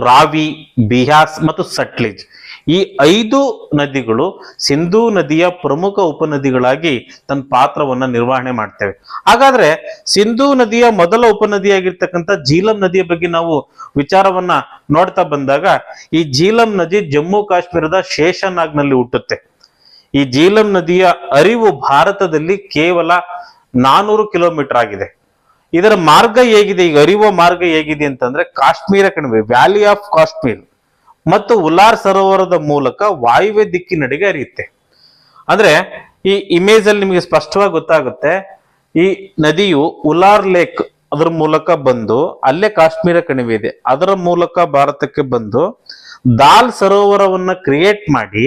A: ರಾವಿ, ಬಿಯಾಸ್ ಮತ್ತು ಸಟ್ಲೇಜ್, ಈ 5 ನದಿಗಳು ಸಿಂಧೂ ನದಿಯ ಪ್ರಮುಖ ಉಪನದಿಗಳಾಗಿ ತನ್ನ ಪಾತ್ರವನ್ನ ನಿರ್ವಹಣೆ ಮಾಡ್ತೇವೆ. ಹಾಗಾದ್ರೆ ಸಿಂಧೂ ನದಿಯ ಮೊದಲ ಉಪನದಿಯಾಗಿರ್ತಕ್ಕಂಥ ಜೀಲಂ ನದಿಯ ಬಗ್ಗೆ ನಾವು ವಿಚಾರವನ್ನ ನೋಡ್ತಾ ಬಂದಾಗ ಈ ಜೀಲಂ ನದಿ ಜಮ್ಮು ಕಾಶ್ಮೀರದ ಶೇಷನಾಗ್ನಲ್ಲಿ ಹುಟ್ಟುತ್ತೆ. ಈ ಜೀಲಂ ನದಿಯ ಹರಿವು ಭಾರತದಲ್ಲಿ ಕೇವಲ 400 ಕಿಲೋಮೀಟರ್ ಆಗಿದೆ. ಇದರ ಮಾರ್ಗ ಹೇಗಿದೆ, ಈಗ ಹರಿಯುವ ಮಾರ್ಗ ಹೇಗಿದೆ ಅಂತಂದ್ರೆ ಕಾಶ್ಮೀರ ಕಣಿವೆ, ವ್ಯಾಲಿ ಆಫ್ ಕಾಶ್ಮೀರ್ ಮತ್ತು ಉಲಾರ್ ಸರೋವರದ ಮೂಲಕ ವಾಯುವ್ಯ ದಿಕ್ಕಿನಡೆಗೆ ಹರಿಯುತ್ತೆ. ಅಂದ್ರೆ ಈ ಇಮೇಜ್ ಅಲ್ಲಿ ನಿಮಗೆ ಸ್ಪಷ್ಟವಾಗಿ ಗೊತ್ತಾಗುತ್ತೆ. ಈ ನದಿಯು ಉಲಾರ್ ಲೇಕ್ ಅದರ ಮೂಲಕ ಬಂದು ಅಲ್ಲೇ ಕಾಶ್ಮೀರ ಕಣಿವೆ ಇದೆ, ಅದರ ಮೂಲಕ ಭಾರತಕ್ಕೆ ಬಂದು ದಾಲ್ ಸರೋವರವನ್ನ ಕ್ರಿಯೇಟ್ ಮಾಡಿ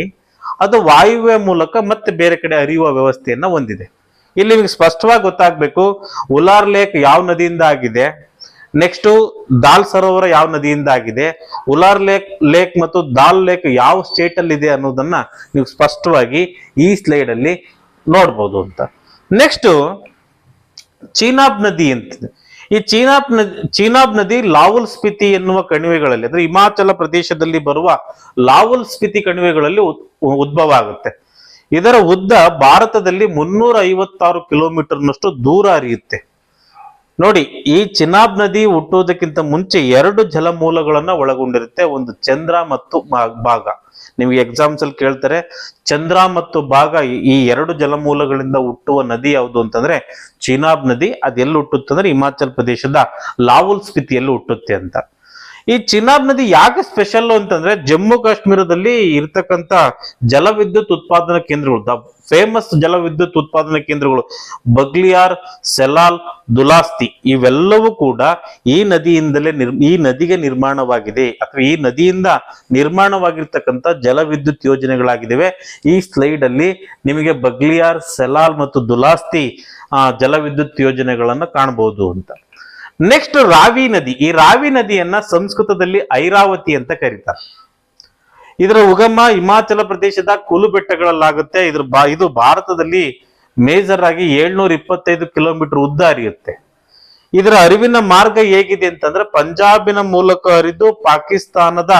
A: ಅದು ವಾಯುವ್ಯ ಮೂಲಕ ಮತ್ತೆ ಬೇರೆ ಕಡೆ ಹರಿಯುವ ವ್ಯವಸ್ಥೆಯನ್ನ ಹೊಂದಿದೆ. ಇಲ್ಲಿ ನಿಮಗೆ ಸ್ಪಷ್ಟವಾಗಿ ಗೊತ್ತಾಗ್ಬೇಕು ಉಲಾರ್ ಲೇಕ್ ಯಾವ ನದಿಯಿಂದ ಆಗಿದೆ, ನೆಕ್ಸ್ಟ್ ದಾಲ್ ಸರೋವರ ಯಾವ ನದಿಯಿಂದ ಆಗಿದೆ, ಉಲಾರ್ ಲೇಕ್ ಮತ್ತು ದಾಲ್ ಲೇಕ್ ಯಾವ ಸ್ಟೇಟ್ ಅಲ್ಲಿ ಇದೆ ಅನ್ನೋದನ್ನ ನೀವು ಸ್ಪಷ್ಟವಾಗಿ ಈ ಸ್ಲೈಡ್ ಅಲ್ಲಿ ನೋಡ್ಬೋದು ಅಂತ. ನೆಕ್ಸ್ಟ್ ಚೀನಾಬ್ ನದಿ ಅಂತಿದೆ. ಈ ಚೀನಾಬ್ ನದಿ ಲಾವುಲ್ ಸ್ಪಿತಿ ಎನ್ನುವ ಕಣಿವೆಗಳಲ್ಲಿ ಅಂದ್ರೆ ಹಿಮಾಚಲ ಪ್ರದೇಶದಲ್ಲಿ ಬರುವ ಲಾವುಲ್ ಸ್ಪಿತಿ ಕಣಿವೆಗಳಲ್ಲಿ ಉದ್ಭವ ಆಗುತ್ತೆ. ಇದರ ಉದ್ದ ಭಾರತದಲ್ಲಿ 356 ಕಿಲೋಮೀಟರ್ನಷ್ಟು ದೂರ ಹರಿಯುತ್ತೆ. ನೋಡಿ, ಈ ಚಿನಾಬ್ ನದಿ ಹುಟ್ಟುವುದಕ್ಕಿಂತ ಮುಂಚೆ 2 ಜಲಮೂಲಗಳನ್ನ ಒಳಗೊಂಡಿರುತ್ತೆ, ಒಂದು ಚಂದ್ರ ಮತ್ತು ಭಾಗ. ನಿಮಗೆ ಎಕ್ಸಾಮ್ಸ್ ಅಲ್ಲಿ ಕೇಳ್ತಾರೆ ಚಂದ್ರ ಮತ್ತು ಭಾಗ ಈ 2 ಜಲಮೂಲಗಳಿಂದ ಹುಟ್ಟುವ ನದಿ ಯಾವುದು ಅಂತಂದ್ರೆ ಚಿನಾಬ್ ನದಿ. ಅದೆಲ್ಲಿ ಹುಟ್ಟುತ್ತೆ ಅಂದ್ರೆ ಹಿಮಾಚಲ್ ಪ್ರದೇಶದ ಲಾವುಲ್ ಸ್ಪಿತಿಯಲ್ಲಿ ಹುಟ್ಟುತ್ತೆ ಅಂತ. ಈ ಚಿನಾಬ್ ನದಿ ಯಾಕೆ ಸ್ಪೆಷಲ್ ಅಂತಂದ್ರೆ ಜಮ್ಮು ಕಾಶ್ಮೀರದಲ್ಲಿ ಇರ್ತಕ್ಕಂಥ ಜಲವಿದ್ಯುತ್ ಉತ್ಪಾದನಾ ಕೇಂದ್ರಗಳು, ಫೇಮಸ್ ಜಲವಿದ್ಯುತ್ ಉತ್ಪಾದನಾ ಕೇಂದ್ರಗಳು ಬಗ್ಲಿಯಾರ್, ಸೆಲಾಲ್, ದುಲಾಸ್ತಿ ಇವೆಲ್ಲವೂ ಕೂಡ ಈ ನದಿಗೆ ನಿರ್ಮಾಣವಾಗಿದೆ ಅಥವಾ ಈ ನದಿಯಿಂದ ನಿರ್ಮಾಣವಾಗಿರ್ತಕ್ಕಂಥ ಜಲವಿದ್ಯುತ್ ಯೋಜನೆಗಳಾಗಿದ್ದಾವೆ. ಈ ಸ್ಲೈಡ್ ಅಲ್ಲಿ ನಿಮಗೆ ಬಗ್ಲಿಯಾರ್, ಸೆಲಾಲ್ ಮತ್ತು ದುಲಾಸ್ತಿ ಜಲವಿದ್ಯುತ್ ಯೋಜನೆಗಳನ್ನ ಕಾಣಬಹುದು ಅಂತ. ನೆಕ್ಸ್ಟ್ ರಾವಿ ನದಿ. ಈ ರಾವಿ ನದಿಯನ್ನ ಸಂಸ್ಕೃತದಲ್ಲಿ ಐರಾವತಿ ಅಂತ ಕರೀತಾರೆ. ಇದರ ಉಗಮ ಹಿಮಾಚಲ ಪ್ರದೇಶದ ಕುಲು ಬೆಟ್ಟಗಳಲ್ಲಾಗುತ್ತೆ. ಇದು ಭಾರತದಲ್ಲಿ ಮೇಜರ್ ಆಗಿ 725 ಕಿಲೋಮೀಟರ್ ಉದ್ದ ಹರಿಯುತ್ತೆ. ಇದರ ಹರಿವಿನ ಮಾರ್ಗ ಹೇಗಿದೆ ಅಂತಂದ್ರೆ ಪಂಜಾಬಿನ ಮೂಲಕ ಹರಿದು ಪಾಕಿಸ್ತಾನದ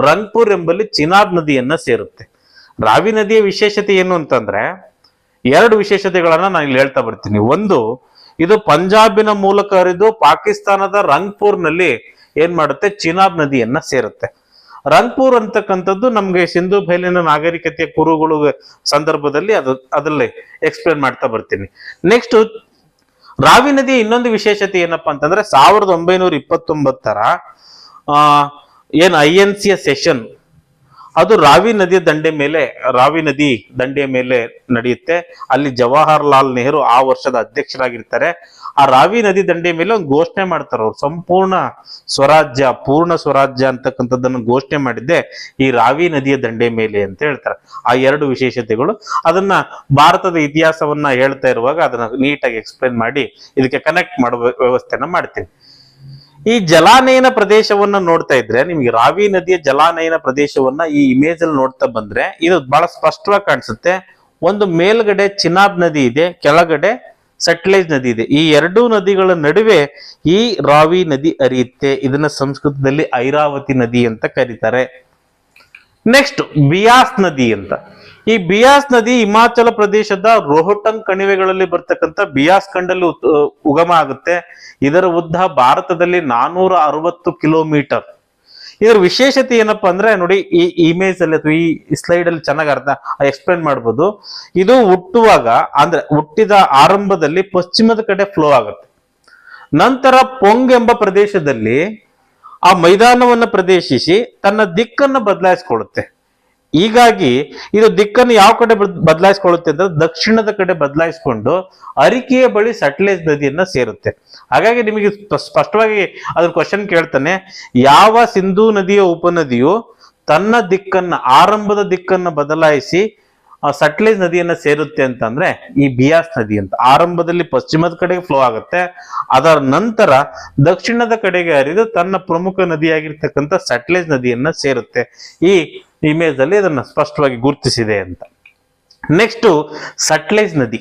A: ರಂಗ್ಪುರ್ ಎಂಬಲ್ಲಿ ಚಿನಾಬ್ ನದಿಯನ್ನ ಸೇರುತ್ತೆ. ರಾವಿ ನದಿಯ ವಿಶೇಷತೆ ಏನು ಅಂತಂದ್ರೆ 2 ವಿಶೇಷತೆಗಳನ್ನ ನಾನು ಇಲ್ಲಿ ಹೇಳ್ತಾ ಬರ್ತೀನಿ. ಒಂದು, ಇದು ಪಂಜಾಬಿನ ಮೂಲಕ ಹರಿದು ಪಾಕಿಸ್ತಾನದ ರಂಗ್ಪುರ್ ನಲ್ಲಿ ಏನ್ ಮಾಡುತ್ತೆ, ಚಿನಾಬ್ ನದಿಯನ್ನ ಸೇರುತ್ತೆ. ರಂಗ್ಪುರ್ ಅಂತಕ್ಕಂಥದ್ದು ನಮ್ಗೆ ಸಿಂಧು ಬಯಲಿನ ನಾಗರಿಕತೆಯ ಕುರುಗಳು ಸಂದರ್ಭದಲ್ಲಿ ಅದರಲ್ಲಿ ಎಕ್ಸ್ಪ್ಲೇನ್ ಮಾಡ್ತಾ ಬರ್ತೀನಿ. ನೆಕ್ಸ್ಟ್ ರಾವಿ ನದಿಯ ಇನ್ನೊಂದು ವಿಶೇಷತೆ ಏನಪ್ಪಾ ಅಂತಂದ್ರೆ 1929ರ ಏನ್ INCಯ ಸೆಷನ್ ಅದು ರಾವಿ ನದಿ ದಂಡೆಯ ಮೇಲೆ ನಡೆಯುತ್ತೆ. ಅಲ್ಲಿ ಜವಾಹರ್ಲಾಲ್ ನೆಹರು ಆ ವರ್ಷದ ಅಧ್ಯಕ್ಷರಾಗಿರ್ತಾರೆ. ಆ ರಾವಿ ನದಿ ದಂಡೆಯ ಮೇಲೆ ಒಂದು ಘೋಷಣೆ ಮಾಡ್ತಾರೆ, ಅವ್ರು ಸಂಪೂರ್ಣ ಸ್ವರಾಜ್ಯ, ಪೂರ್ಣ ಸ್ವರಾಜ್ಯ ಅಂತಕ್ಕಂಥದ್ದನ್ನು ಘೋಷಣೆ ಮಾಡಿದ್ದೆ ಈ ರಾವಿ ನದಿಯ ದಂಡೆ ಮೇಲೆ ಅಂತ ಹೇಳ್ತಾರೆ. ಆ 2 ವಿಶೇಷತೆಗಳು ಅದನ್ನ ಭಾರತದ ಇತಿಹಾಸವನ್ನ ಹೇಳ್ತಾ ಇರುವಾಗ ಅದನ್ನ ನೀಟಾಗಿ ಎಕ್ಸ್ಪ್ಲೇನ್ ಮಾಡಿ ಇದಕ್ಕೆ ಕನೆಕ್ಟ್ ಮಾಡುವ ವ್ಯವಸ್ಥೆನ ಮಾಡ್ತೀನಿ. ಈ ಜಲಾನಯನ ಪ್ರದೇಶವನ್ನ ನೋಡ್ತಾ ಇದ್ರೆ ನಿಮ್ಗೆ ರಾವಿ ನದಿಯ ಜಲಾನಯನ ಪ್ರದೇಶವನ್ನ ಈ ಇಮೇಜ್ ಅಲ್ಲಿ ನೋಡ್ತಾ ಬಂದ್ರೆ ಇದು ಬಹಳ ಸ್ಪಷ್ಟವಾಗಿ ಕಾಣಿಸುತ್ತೆ. ಒಂದು ಮೇಲ್ಗಡೆ ಚಿನಾಬ್ ನದಿ ಇದೆ, ಕೆಳಗಡೆ ಸಟ್ಲೇಜ್ ನದಿ ಇದೆ. ಈ ಎರಡೂ ನದಿಗಳ ನಡುವೆ ಈ ರಾವಿ ನದಿ ಹರಿಯುತ್ತೆ. ಇದನ್ನ ಸಂಸ್ಕೃತದಲ್ಲಿ ಐರಾವತಿ ನದಿ ಅಂತ ಕರೀತಾರೆ. ನೆಕ್ಸ್ಟ್ ಬಿಯಾಸ್ ನದಿ ಅಂತ. ಈ ಬಿಯಾಸ್ ನದಿ ಹಿಮಾಚಲ ಪ್ರದೇಶದ ರೋಹಟಂಗ್ ಕಣಿವೆಗಳಲ್ಲಿ ಬರ್ತಕ್ಕಂಥ ಬಿಯಾಸ್ ಖಂಡಲ್ಲಿ ಉಗಮ ಆಗುತ್ತೆ. ಇದರ ಉದ್ದ ಭಾರತದಲ್ಲಿ 460 ಕಿಲೋಮೀಟರ್. ಇದರ ವಿಶೇಷತೆ ಏನಪ್ಪಾ ಅಂದ್ರೆ, ನೋಡಿ ಈ ಇಮೇಜ್ ಅಲ್ಲಿ ಅಥವಾ ಈ ಸ್ಲೈಡ್ ಅಲ್ಲಿ ಚೆನ್ನಾಗಿ ಎಕ್ಸ್ಪ್ಲೇನ್ ಮಾಡ್ಬೋದು. ಇದು ಹುಟ್ಟಿದ ಆರಂಭದಲ್ಲಿ ಪಶ್ಚಿಮದ ಕಡೆ ಫ್ಲೋ ಆಗುತ್ತೆ. ನಂತರ ಪೊಂಗ್ ಎಂಬ ಪ್ರದೇಶದಲ್ಲಿ ಆ ಮೈದಾನವನ್ನ ಪ್ರದೇಶಿಸಿ ತನ್ನ ದಿಕ್ಕನ್ನು ಬದಲಾಯಿಸಿಕೊಳ್ಳುತ್ತೆ. ಹೀಗಾಗಿ ಇದು ದಿಕ್ಕನ್ನು ಯಾವ ಕಡೆ ಬದಲಾಯಿಸಿಕೊಳ್ಳುತ್ತೆ ಅಂದ್ರೆ ದಕ್ಷಿಣದ ಕಡೆ ಬದಲಾಯಿಸಿಕೊಂಡು ಅರಿಕೆಯ ಬಳಿ ಸಟ್ಲೇಜ್ ನದಿಯನ್ನ ಸೇರುತ್ತೆ. ಹಾಗಾಗಿ ನಿಮಗೆ ಸ್ಪಷ್ಟವಾಗಿ ಅದ್ರ ಕ್ವಶನ್ ಕೇಳ್ತಾನೆ, ಯಾವ ಸಿಂಧೂ ನದಿಯ ಉಪನದಿಯು ತನ್ನ ಆರಂಭದ ದಿಕ್ಕನ್ನ ಬದಲಾಯಿಸಿ ಸಟ್ಲೇಜ್ ನದಿಯನ್ನ ಸೇರುತ್ತೆ ಅಂತಂದ್ರೆ ಈ ಬಿಯಾಸ್ ನದಿ ಅಂತ. ಆರಂಭದಲ್ಲಿ ಪಶ್ಚಿಮದ ಕಡೆಗೆ ಫ್ಲೋ ಆಗುತ್ತೆ, ಅದರ ನಂತರ ದಕ್ಷಿಣದ ಕಡೆಗೆ ಹರಿದು ತನ್ನ ಪ್ರಮುಖ ನದಿಯಾಗಿರ್ತಕ್ಕಂಥ ಸಟ್ಲೇಜ್ ನದಿಯನ್ನ ಸೇರುತ್ತೆ. ಈ ಇಮೇಜ್ ಅಲ್ಲಿ ಅದನ್ನ ಸ್ಪಷ್ಟವಾಗಿ ಗುರುತಿಸಿದೆ ಅಂತ. ನೆಕ್ಸ್ಟ್ ಸಟ್ಲೇಜ್ ನದಿ.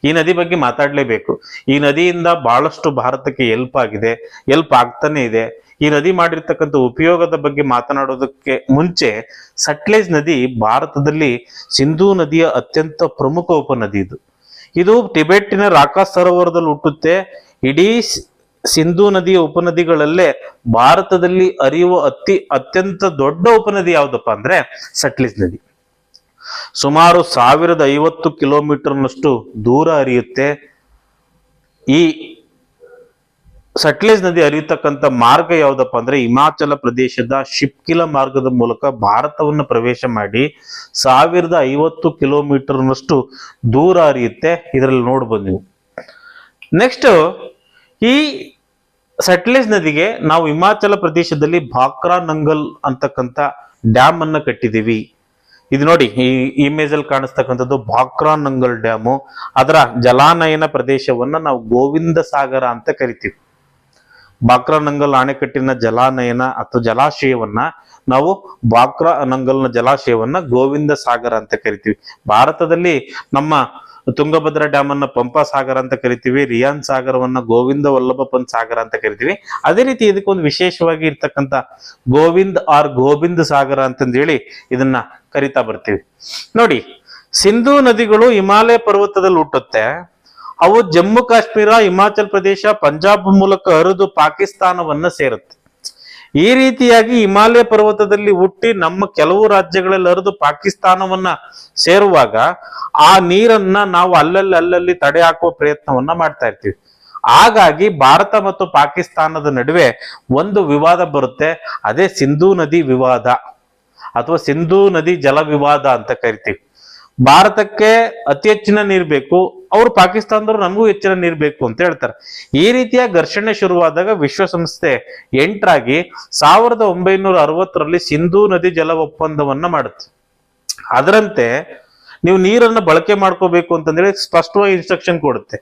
A: ಈ ನದಿ ಬಗ್ಗೆ ಮಾತಾಡ್ಲೇಬೇಕು. ಈ ನದಿಯಿಂದ ಬಹಳಷ್ಟು ಭಾರತಕ್ಕೆ ಹೆಲ್ಪ್ ಆಗ್ತಾನೆ ಇದೆ. ಈ ನದಿ ಮಾಡಿರ್ತಕ್ಕಂಥ ಉಪಯೋಗದ ಬಗ್ಗೆ ಮಾತನಾಡೋದಕ್ಕೆ ಮುಂಚೆ, ಸಟ್ಲೇಜ್ ನದಿ ಭಾರತದಲ್ಲಿ ಸಿಂಧೂ ನದಿಯ ಅತ್ಯಂತ ಪ್ರಮುಖ ಉಪನದಿ. ಇದು ಟಿಬೆಟ್ಟಿನ ರಾಕಾ ಸರೋವರದಲ್ಲಿ ಹುಟ್ಟುತ್ತೆ. ಇಡೀ ಸಿಂಧೂ ನದಿಯ ಉಪನದಿಗಳಲ್ಲೇ ಭಾರತದಲ್ಲಿ ಹರಿಯುವ ಅತ್ಯಂತ ದೊಡ್ಡ ಉಪನದಿ ಯಾವ್ದಪ್ಪ ಅಂದ್ರೆ ಸಟ್ಲೇಜ್ ನದಿ. ಸುಮಾರು 1050 ಕಿಲೋಮೀಟರ್ನಷ್ಟು ದೂರ ಹರಿಯುತ್ತೆ. ಈ ಸಟ್ಲೇಜ್ ನದಿ ಹರಿಯತಕ್ಕಂಥ ಮಾರ್ಗ ಯಾವ್ದಪ್ಪ ಅಂದ್ರೆ ಹಿಮಾಚಲ ಪ್ರದೇಶದ ಶಿಪ್ಕಿಲ ಮಾರ್ಗದ ಮೂಲಕ ಭಾರತವನ್ನು ಪ್ರವೇಶ ಮಾಡಿ 1050 ಕಿಲೋಮೀಟರ್ನಷ್ಟು ದೂರ ಹರಿಯುತ್ತೆ. ಇದರಲ್ಲಿ ನೋಡ್ಬೋದು ನೀವು. ನೆಕ್ಸ್ಟ್ ಈ ಸಟ್ಲೇಜ್ ನದಿಗೆ ನಾವು ಹಿಮಾಚಲ ಪ್ರದೇಶದಲ್ಲಿ ಭಾಕ್ರಾ ನಂಗಲ್ ಅಂತಕ್ಕಂಥ ಡ್ಯಾಮ್ ಅನ್ನ ಕಟ್ಟಿದೀವಿ. ಇದು ನೋಡಿ, ಈ ಇಮೇಜ್ ಅಲ್ಲಿ ಕಾಣಿಸ್ತಕ್ಕಂಥದ್ದು ಭಾಕ್ರಾ ನಂಗಲ್ ಡ್ಯಾಮು. ಅದರ ಜಲಾನಯನ ಪ್ರದೇಶವನ್ನ ನಾವು ಗೋವಿಂದ ಸಾಗರ ಅಂತ ಕರಿತೀವಿ. ಭಾಕ್ರಾ ನಂಗಲ್ ಅಣೆಕಟ್ಟಿನ ಜಲಾನಯನ ಅಥವಾ ಜಲಾಶಯವನ್ನ ನಾವು ಭಾಕ್ರಾ ನಂಗಲ್ನ ಜಲಾಶಯವನ್ನ ಗೋವಿಂದ ಸಾಗರ ಅಂತ ಕರಿತೀವಿ. ಭಾರತದಲ್ಲಿ ನಮ್ಮ ತುಂಗಭದ್ರಾ ಡ್ಯಾಮ್ ಅನ್ನ ಪಂಪಾ ಸಾಗರ ಅಂತ ಕರಿತೀವಿ, ರಿಯಾನ್ ಸಾಗರವನ್ನ ಗೋವಿಂದ ವಲ್ಲಭ ಪಂತ್ ಸಾಗರ ಅಂತ ಕರಿತೀವಿ. ಅದೇ ರೀತಿ ಇದಕ್ಕೊಂದು ವಿಶೇಷವಾಗಿ ಇರ್ತಕ್ಕಂಥ ಗೋವಿಂದ ಸಾಗರ ಅಂತಂದೇಳಿ ಇದನ್ನ ಕರಿತಾ ಬರ್ತೀವಿ. ನೋಡಿ, ಸಿಂಧೂ ನದಿಗಳು ಹಿಮಾಲಯ ಪರ್ವತದಲ್ಲಿ ಹುಟ್ಟುತ್ತೆ. ಅವು ಜಮ್ಮು ಕಾಶ್ಮೀರ, ಹಿಮಾಚಲ್ ಪ್ರದೇಶ, ಪಂಜಾಬ್ ಮೂಲಕ ಹರಿದು ಪಾಕಿಸ್ತಾನವನ್ನ ಸೇರುತ್ತೆ. ಈ ರೀತಿಯಾಗಿ ಹಿಮಾಲಯ ಪರ್ವತದಲ್ಲಿ ಹುಟ್ಟಿ ನಮ್ಮ ಕೆಲವು ರಾಜ್ಯಗಳಲ್ಲಿ ಹರಿದು ಪಾಕಿಸ್ತಾನವನ್ನ ಸೇರುವಾಗ ಆ ನೀರನ್ನ ನಾವು ಅಲ್ಲಲ್ಲಿ ತಡೆ ಹಾಕುವ ಪ್ರಯತ್ನವನ್ನ ಮಾಡ್ತಾ ಇರ್ತೀವಿ. ಹಾಗಾಗಿ ಭಾರತ ಮತ್ತು ಪಾಕಿಸ್ತಾನದ ನಡುವೆ ಒಂದು ವಿವಾದ ಬರುತ್ತೆ. ಅದೇ ಸಿಂಧೂ ನದಿ ವಿವಾದ ಅಥವಾ ಸಿಂಧೂ ನದಿ ಜಲ ವಿವಾದ ಅಂತ ಕರಿತೀವಿ. ಭಾರತಕ್ಕೆ ಅತಿ ಹೆಚ್ಚಿನ ನೀರು ಬೇಕು, ಅವ್ರು ಪಾಕಿಸ್ತಾನದವ್ರು ನಮಗೂ ಹೆಚ್ಚಿನ ನೀರು ಬೇಕು ಅಂತ ಹೇಳ್ತಾರೆ. ಈ ರೀತಿಯ ಘರ್ಷಣೆ ಶುರುವಾದಾಗ ವಿಶ್ವಸಂಸ್ಥೆ ಎಂಟರಾಗಿ 1960ರಲ್ಲಿ ಸಿಂಧೂ ನದಿ ಜಲ ಒಪ್ಪಂದವನ್ನ ಮಾಡುತ್ತೆ. ಅದರಂತೆ ನೀವು ನೀರನ್ನ ಬಳಕೆ ಮಾಡ್ಕೋಬೇಕು ಅಂತಂದ್ರೆ ಸ್ಪಷ್ಟವಾಗಿ ಇನ್ಸ್ಟ್ರಕ್ಷನ್ ಕೊಡುತ್ತೆ.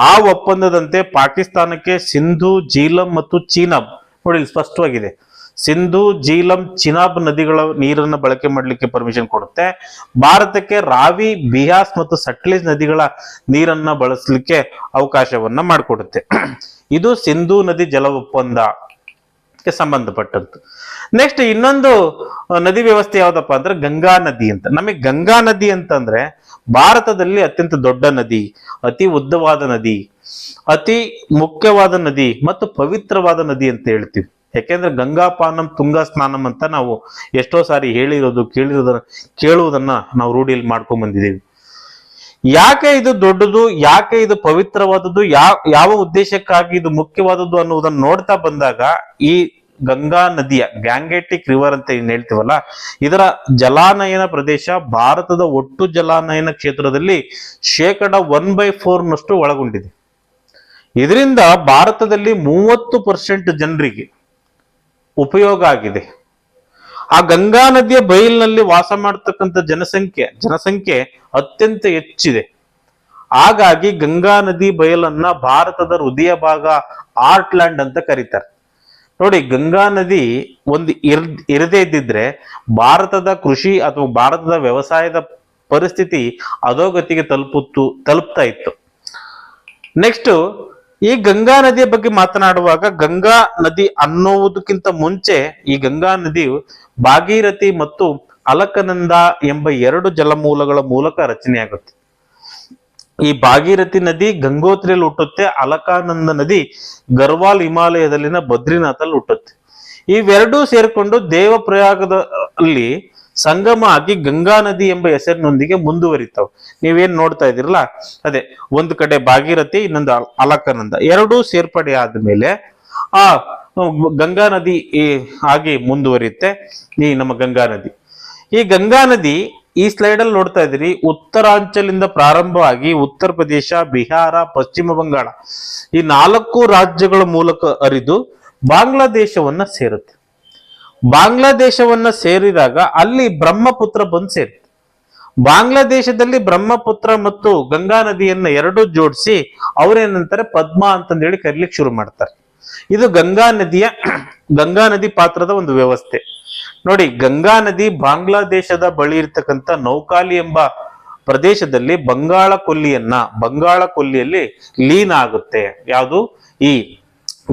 A: ಆ ಒಪ್ಪಂದದಂತೆ ಪಾಕಿಸ್ತಾನಕ್ಕೆ ಸಿಂಧೂ, ಜೀಲಂ ಮತ್ತು ಚೀನಾಬ್, ನೋಡಿ ಸ್ಪಷ್ಟವಾಗಿದೆ, ಸಿಂಧೂ, ಜೀಲಂ, ಚಿನಾಬ್ ನದಿಗಳ ನೀರನ್ನ ಬಳಕೆ ಮಾಡ್ಲಿಕ್ಕೆ ಪರ್ಮಿಷನ್ ಕೊಡುತ್ತೆ. ಭಾರತಕ್ಕೆ ರಾವಿ, ಬಿಯಾಸ್ ಮತ್ತು ಸಟ್ಲೇಜ್ ನದಿಗಳ ನೀರನ್ನ ಬಳಸಲಿಕ್ಕೆ ಅವಕಾಶವನ್ನ ಮಾಡಿಕೊಡುತ್ತೆ. ಇದು ಸಿಂಧೂ ನದಿ ಜಲ ಒಪ್ಪಂದಕ್ಕೆ ಸಂಬಂಧಪಟ್ಟಂತ. ನೆಕ್ಸ್ಟ್ ಇನ್ನೊಂದು ನದಿ ವ್ಯವಸ್ಥೆ ಯಾವ್ದಪ್ಪ ಅಂದ್ರೆ ಗಂಗಾ ನದಿ ಅಂತ. ನಮಗೆ ಗಂಗಾ ನದಿ ಅಂತಂದ್ರೆ ಭಾರತದಲ್ಲಿ ಅತ್ಯಂತ ದೊಡ್ಡ ನದಿ, ಅತಿ ಉದ್ದವಾದ ನದಿ, ಅತಿ ಮುಖ್ಯವಾದ ನದಿ ಮತ್ತು ಪವಿತ್ರವಾದ ನದಿ ಅಂತ ಹೇಳ್ತೀವಿ. ಯಾಕೆಂದ್ರೆ ಗಂಗಾಪಾನಂ ತುಂಗಾ ಸ್ನಾನಂ ಅಂತ ನಾವು ಎಷ್ಟೋ ಸಾರಿ ಕೇಳುವುದನ್ನ ನಾವು ರೂಢಿಯಲ್ಲಿ ಮಾಡ್ಕೊಂಡ್ ಬಂದಿದ್ದೀವಿ. ಯಾಕೆ ಇದು ದೊಡ್ಡದು, ಯಾಕೆ ಇದು ಪವಿತ್ರವಾದದ್ದು, ಯಾವ ಉದ್ದೇಶಕ್ಕಾಗಿ ಇದು ಮುಖ್ಯವಾದದ್ದು ಅನ್ನುವುದನ್ನು ನೋಡ್ತಾ ಬಂದಾಗ ಈ ಗಂಗಾ ನದಿಯ ಗ್ಯಾಂಗೆಟಿಕ್ ರಿವರ್ ಅಂತ ಏನ್ ಹೇಳ್ತೀವಲ್ಲ, ಇದರ ಜಲಾನಯನ ಪ್ರದೇಶ ಭಾರತದ ಒಟ್ಟು ಜಲಾನಯನ ಕ್ಷೇತ್ರದಲ್ಲಿ 1/4 ಒಳಗೊಂಡಿದೆ. ಇದರಿಂದ ಭಾರತದಲ್ಲಿ 30% ಜನರಿಗೆ ಉಪಯೋಗ ಆಗಿದೆ. ಆ ಗಂಗಾ ನದಿಯ ಬಯಲಿನಲ್ಲಿ ವಾಸ ಮಾಡತಕ್ಕಂಥ ಜನಸಂಖ್ಯೆ ಅತ್ಯಂತ ಹೆಚ್ಚಿದೆ. ಹಾಗಾಗಿ ಗಂಗಾ ನದಿ ಬಯಲನ್ನ ಭಾರತದ ಹೃದಯ ಭಾಗ, ಆರ್ಟ್ಲ್ಯಾಂಡ್ ಅಂತ ಕರೀತಾರೆ. ನೋಡಿ, ಗಂಗಾ ನದಿ ಒಂದು ಇರದೇ ಇದ್ದಿದ್ರೆ ಭಾರತದ ಕೃಷಿ ಅಥವಾ ಭಾರತದ ವ್ಯವಸಾಯದ ಪರಿಸ್ಥಿತಿ ಅಧೋಗತಿಗೆ ತಲುಪ್ತಾ ಇತ್ತು. ನೆಕ್ಸ್ಟ್ ಈ ಗಂಗಾ ನದಿಯ ಬಗ್ಗೆ ಮಾತನಾಡುವಾಗ, ಗಂಗಾ ನದಿ ಅನ್ನುವುದಕ್ಕಿಂತ ಮುಂಚೆ ಈ ಗಂಗಾ ನದಿಯು ಭಾಗೀರಥಿ ಮತ್ತು ಅಲಕನಂದ ಎಂಬ ಎರಡು ಜಲಮೂಲಗಳ ಮೂಲಕ ರಚನೆಯಾಗುತ್ತೆ. ಈ ಭಾಗೀರಥಿ ನದಿ ಗಂಗೋತ್ರಿಯಲ್ಲಿ ಹುಟ್ಟುತ್ತೆ, ಅಲಕಾನಂದ ನದಿ ಗರ್ವಾಲ್ ಹಿಮಾಲಯದಲ್ಲಿನ ಬದ್ರಿನಾಥಲ್ಲಿ ಹುಟ್ಟುತ್ತೆ. ಇವೆರಡೂ ಸೇರಿಕೊಂಡು ದೇವಪ್ರಯಾಗದಲ್ಲಿ ಸಂಗಮ ಆಗಿ ಗಂಗಾ ನದಿ ಎಂಬ ಹೆಸರಿನೊಂದಿಗೆ ಮುಂದುವರಿತಾವೆ. ನೀವೇನ್ ನೋಡ್ತಾ ಇದೀರಲ್ಲ, ಅದೇ ಒಂದು ಕಡೆ ಭಾಗೀರಥಿ, ಇನ್ನೊಂದು ಅಲಕಾನಂದ, ಎರಡೂ ಸೇರ್ಪಡೆ ಆದ್ಮೇಲೆ ಆ ಗಂಗಾ ನದಿ ಆಗಿ ಮುಂದುವರಿಯುತ್ತೆ ಈ ನಮ್ಮ ಗಂಗಾ ನದಿ. ಈ ಗಂಗಾ ನದಿ ಈ ಸ್ಲೈಡ್ ಅಲ್ಲಿ ನೋಡ್ತಾ ಇದ್ದೀರಿ, ಉತ್ತರಾಂಚಲಿಂದ ಪ್ರಾರಂಭವಾಗಿ ಉತ್ತರ ಪ್ರದೇಶ, ಬಿಹಾರ, ಪಶ್ಚಿಮ ಬಂಗಾಳ ಈ 4 ರಾಜ್ಯಗಳ ಮೂಲಕ ಹರಿದು ಬಾಂಗ್ಲಾದೇಶವನ್ನ ಸೇರುತ್ತೆ. ಬಾಂಗ್ಲಾದೇಶವನ್ನ ಸೇರಿದಾಗ ಅಲ್ಲಿ ಬ್ರಹ್ಮಪುತ್ರ ಬಂದು ಸೇರುತ್ತೆ. ಬಾಂಗ್ಲಾದೇಶದಲ್ಲಿ ಬ್ರಹ್ಮಪುತ್ರ ಮತ್ತು ಗಂಗಾ ನದಿಯನ್ನ ಎರಡು ಜೋಡಿಸಿ ಅವ್ರೇನಂತಾರೆ ಪದ್ಮ ಅಂತಂದೇಳಿ ಕರೀಲಿಕ್ಕೆ ಶುರು ಮಾಡ್ತಾರೆ. ಇದು ಗಂಗಾ ನದಿ ಪಾತ್ರದ ಒಂದು ವ್ಯವಸ್ಥೆ. ನೋಡಿ, ಗಂಗಾ ನದಿ ಬಾಂಗ್ಲಾದೇಶದ ಬಳಿ ಇರ್ತಕ್ಕಂಥ ನೌಕಾಲಿ ಎಂಬ ಪ್ರದೇಶದಲ್ಲಿ ಬಂಗಾಳ ಕೊಲ್ಲಿಯಲ್ಲಿ ಲೀನ ಆಗುತ್ತೆ. ಯಾವುದು? ಈ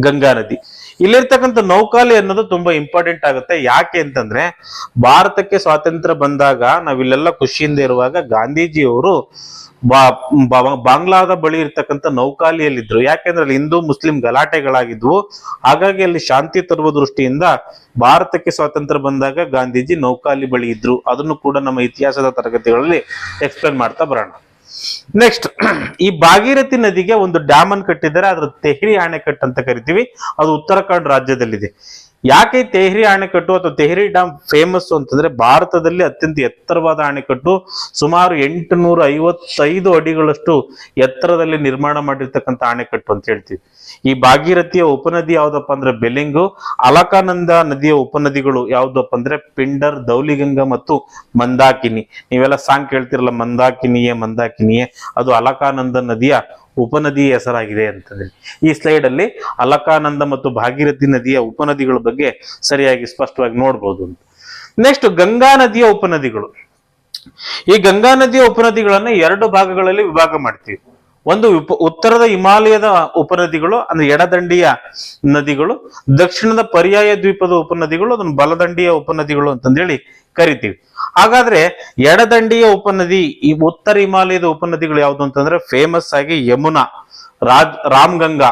A: ಗಂಗಾ ನದಿ. ಇಲ್ಲಿರ್ತಕ್ಕಂಥ ನೌಕಾಲಿ ಅನ್ನೋದು ತುಂಬಾ ಇಂಪಾರ್ಟೆಂಟ್ ಆಗುತ್ತೆ. ಯಾಕೆ ಅಂತಂದ್ರೆ, ಭಾರತಕ್ಕೆ ಸ್ವಾತಂತ್ರ್ಯ ಬಂದಾಗ ನಾವಿಲ್ಲೆಲ್ಲ ಖುಷಿಯಿಂದ ಇರುವಾಗ ಗಾಂಧೀಜಿಯವರು ಬಾಂಗ್ಲಾದ ಬಳಿ ಇರ್ತಕ್ಕಂಥ ನೌಕಾಲಿಯಲ್ಲಿದ್ರು. ಯಾಕೆಂದ್ರೆ ಅಲ್ಲಿ ಹಿಂದೂ ಮುಸ್ಲಿಂ ಗಲಾಟೆಗಳಾಗಿದ್ವು. ಹಾಗಾಗಿ ಅಲ್ಲಿ ಶಾಂತಿ ತರುವ ದೃಷ್ಟಿಯಿಂದ ಭಾರತಕ್ಕೆ ಸ್ವಾತಂತ್ರ್ಯ ಬಂದಾಗ ಗಾಂಧೀಜಿ ನೌಕಾಲಿ ಬಳಿ ಇದ್ರು. ಅದನ್ನು ಕೂಡ ನಮ್ಮ ಇತಿಹಾಸದ ತರಗತಿಗಳಲ್ಲಿ ಎಕ್ಸ್ಪ್ಲೇನ್ ಮಾಡ್ತಾ ಬರೋಣ. ನೆಕ್ಸ್ಟ್, ಈ ಭಾಗೀರಥಿ ನದಿಗೆ ಒಂದು ಡ್ಯಾಮ್ ಅನ್ನು ಕಟ್ಟಿದ್ದಾರೆ. ಅದ್ರ ತೆಹ್ರಿ ಅಣೆಕಟ್ಟು ಅಂತ ಕರಿತೀವಿ. ಅದು ಉತ್ತರಾಖಂಡ್ ರಾಜ್ಯದಲ್ಲಿದೆ. ಯಾಕೆ ತೆಹ್ರಿ ಅಣೆಕಟ್ಟು ಅಥವಾ ತೆಹ್ರಿ ಡ್ಯಾಮ್ ಫೇಮಸ್ ಅಂತಂದ್ರೆ, ಭಾರತದಲ್ಲಿ ಅತ್ಯಂತ ಎತ್ತರವಾದ ಅಣೆಕಟ್ಟು. ಸುಮಾರು 855 ಅಡಿಗಳಷ್ಟು ಎತ್ತರದಲ್ಲಿ ನಿರ್ಮಾಣ ಮಾಡಿರ್ತಕ್ಕಂಥ ಅಣೆಕಟ್ಟು ಅಂತ ಹೇಳ್ತೀವಿ. ಈ ಭಾಗೀರಥಿಯ ಉಪನದಿ ಯಾವ್ದಪ್ಪ ಅಂದ್ರೆ ಬೆಲಿಂಗು. ಅಲಕಾನಂದ ನದಿಯ ಉಪನದಿಗಳು ಯಾವ್ದಪ್ಪ ಅಂದ್ರೆ ಪಿಂಡರ್, ದೌಲಿಗಂಗಾ ಮತ್ತು ಮಂದಾಕಿನಿ. ನೀವೆಲ್ಲ ಸಾಂಗ್ ಕೇಳ್ತಿರಲ್ಲ, ಮಂದಾಕಿನಿಯೇ, ಅದು ಅಲಕಾನಂದ ನದಿಯ ಉಪನದಿಯ ಹೆಸರಾಗಿದೆ ಅಂತಂದ್ರೆ. ಈ ಸ್ಲೈಡ್ ಅಲ್ಲಿ ಅಲಕಾನಂದ ಮತ್ತು ಭಾಗೀರಥಿ ನದಿಯ ಉಪನದಿಗಳ ಬಗ್ಗೆ ಸರಿಯಾಗಿ ಸ್ಪಷ್ಟವಾಗಿ ನೋಡ್ಬೋದು ಅಂತ. ನೆಕ್ಸ್ಟ್, ಗಂಗಾ ನದಿಯ ಉಪನದಿಗಳು. ಈ ಗಂಗಾ ನದಿಯ ಉಪನದಿಗಳನ್ನ 2 ಭಾಗಗಳಲ್ಲಿ ವಿಭಾಗ ಮಾಡ್ತೀವಿ. ಒಂದು ಉತ್ತರದ ಹಿಮಾಲಯದ ಉಪನದಿಗಳು, ಅಂದ್ರೆ ಎಡದಂಡಿಯ ನದಿಗಳು. ದಕ್ಷಿಣದ ಪರ್ಯಾಯ ದ್ವೀಪದ ಉಪನದಿಗಳು, ಅದನ್ನು ಬಲದಂಡಿಯ ಉಪನದಿಗಳು ಅಂತಂದೇಳಿ ಕರಿತೀವಿ. ಹಾಗಾದ್ರೆ ಎಡದಂಡಿಯ ಉಪನದಿ, ಈ ಉತ್ತರ ಹಿಮಾಲಯದ ಉಪನದಿಗಳು ಯಾವ್ದು ಅಂತಂದ್ರೆ ಫೇಮಸ್ ಆಗಿ ಯಮುನಾ, ರಾಮ್ಗಂಗಾ,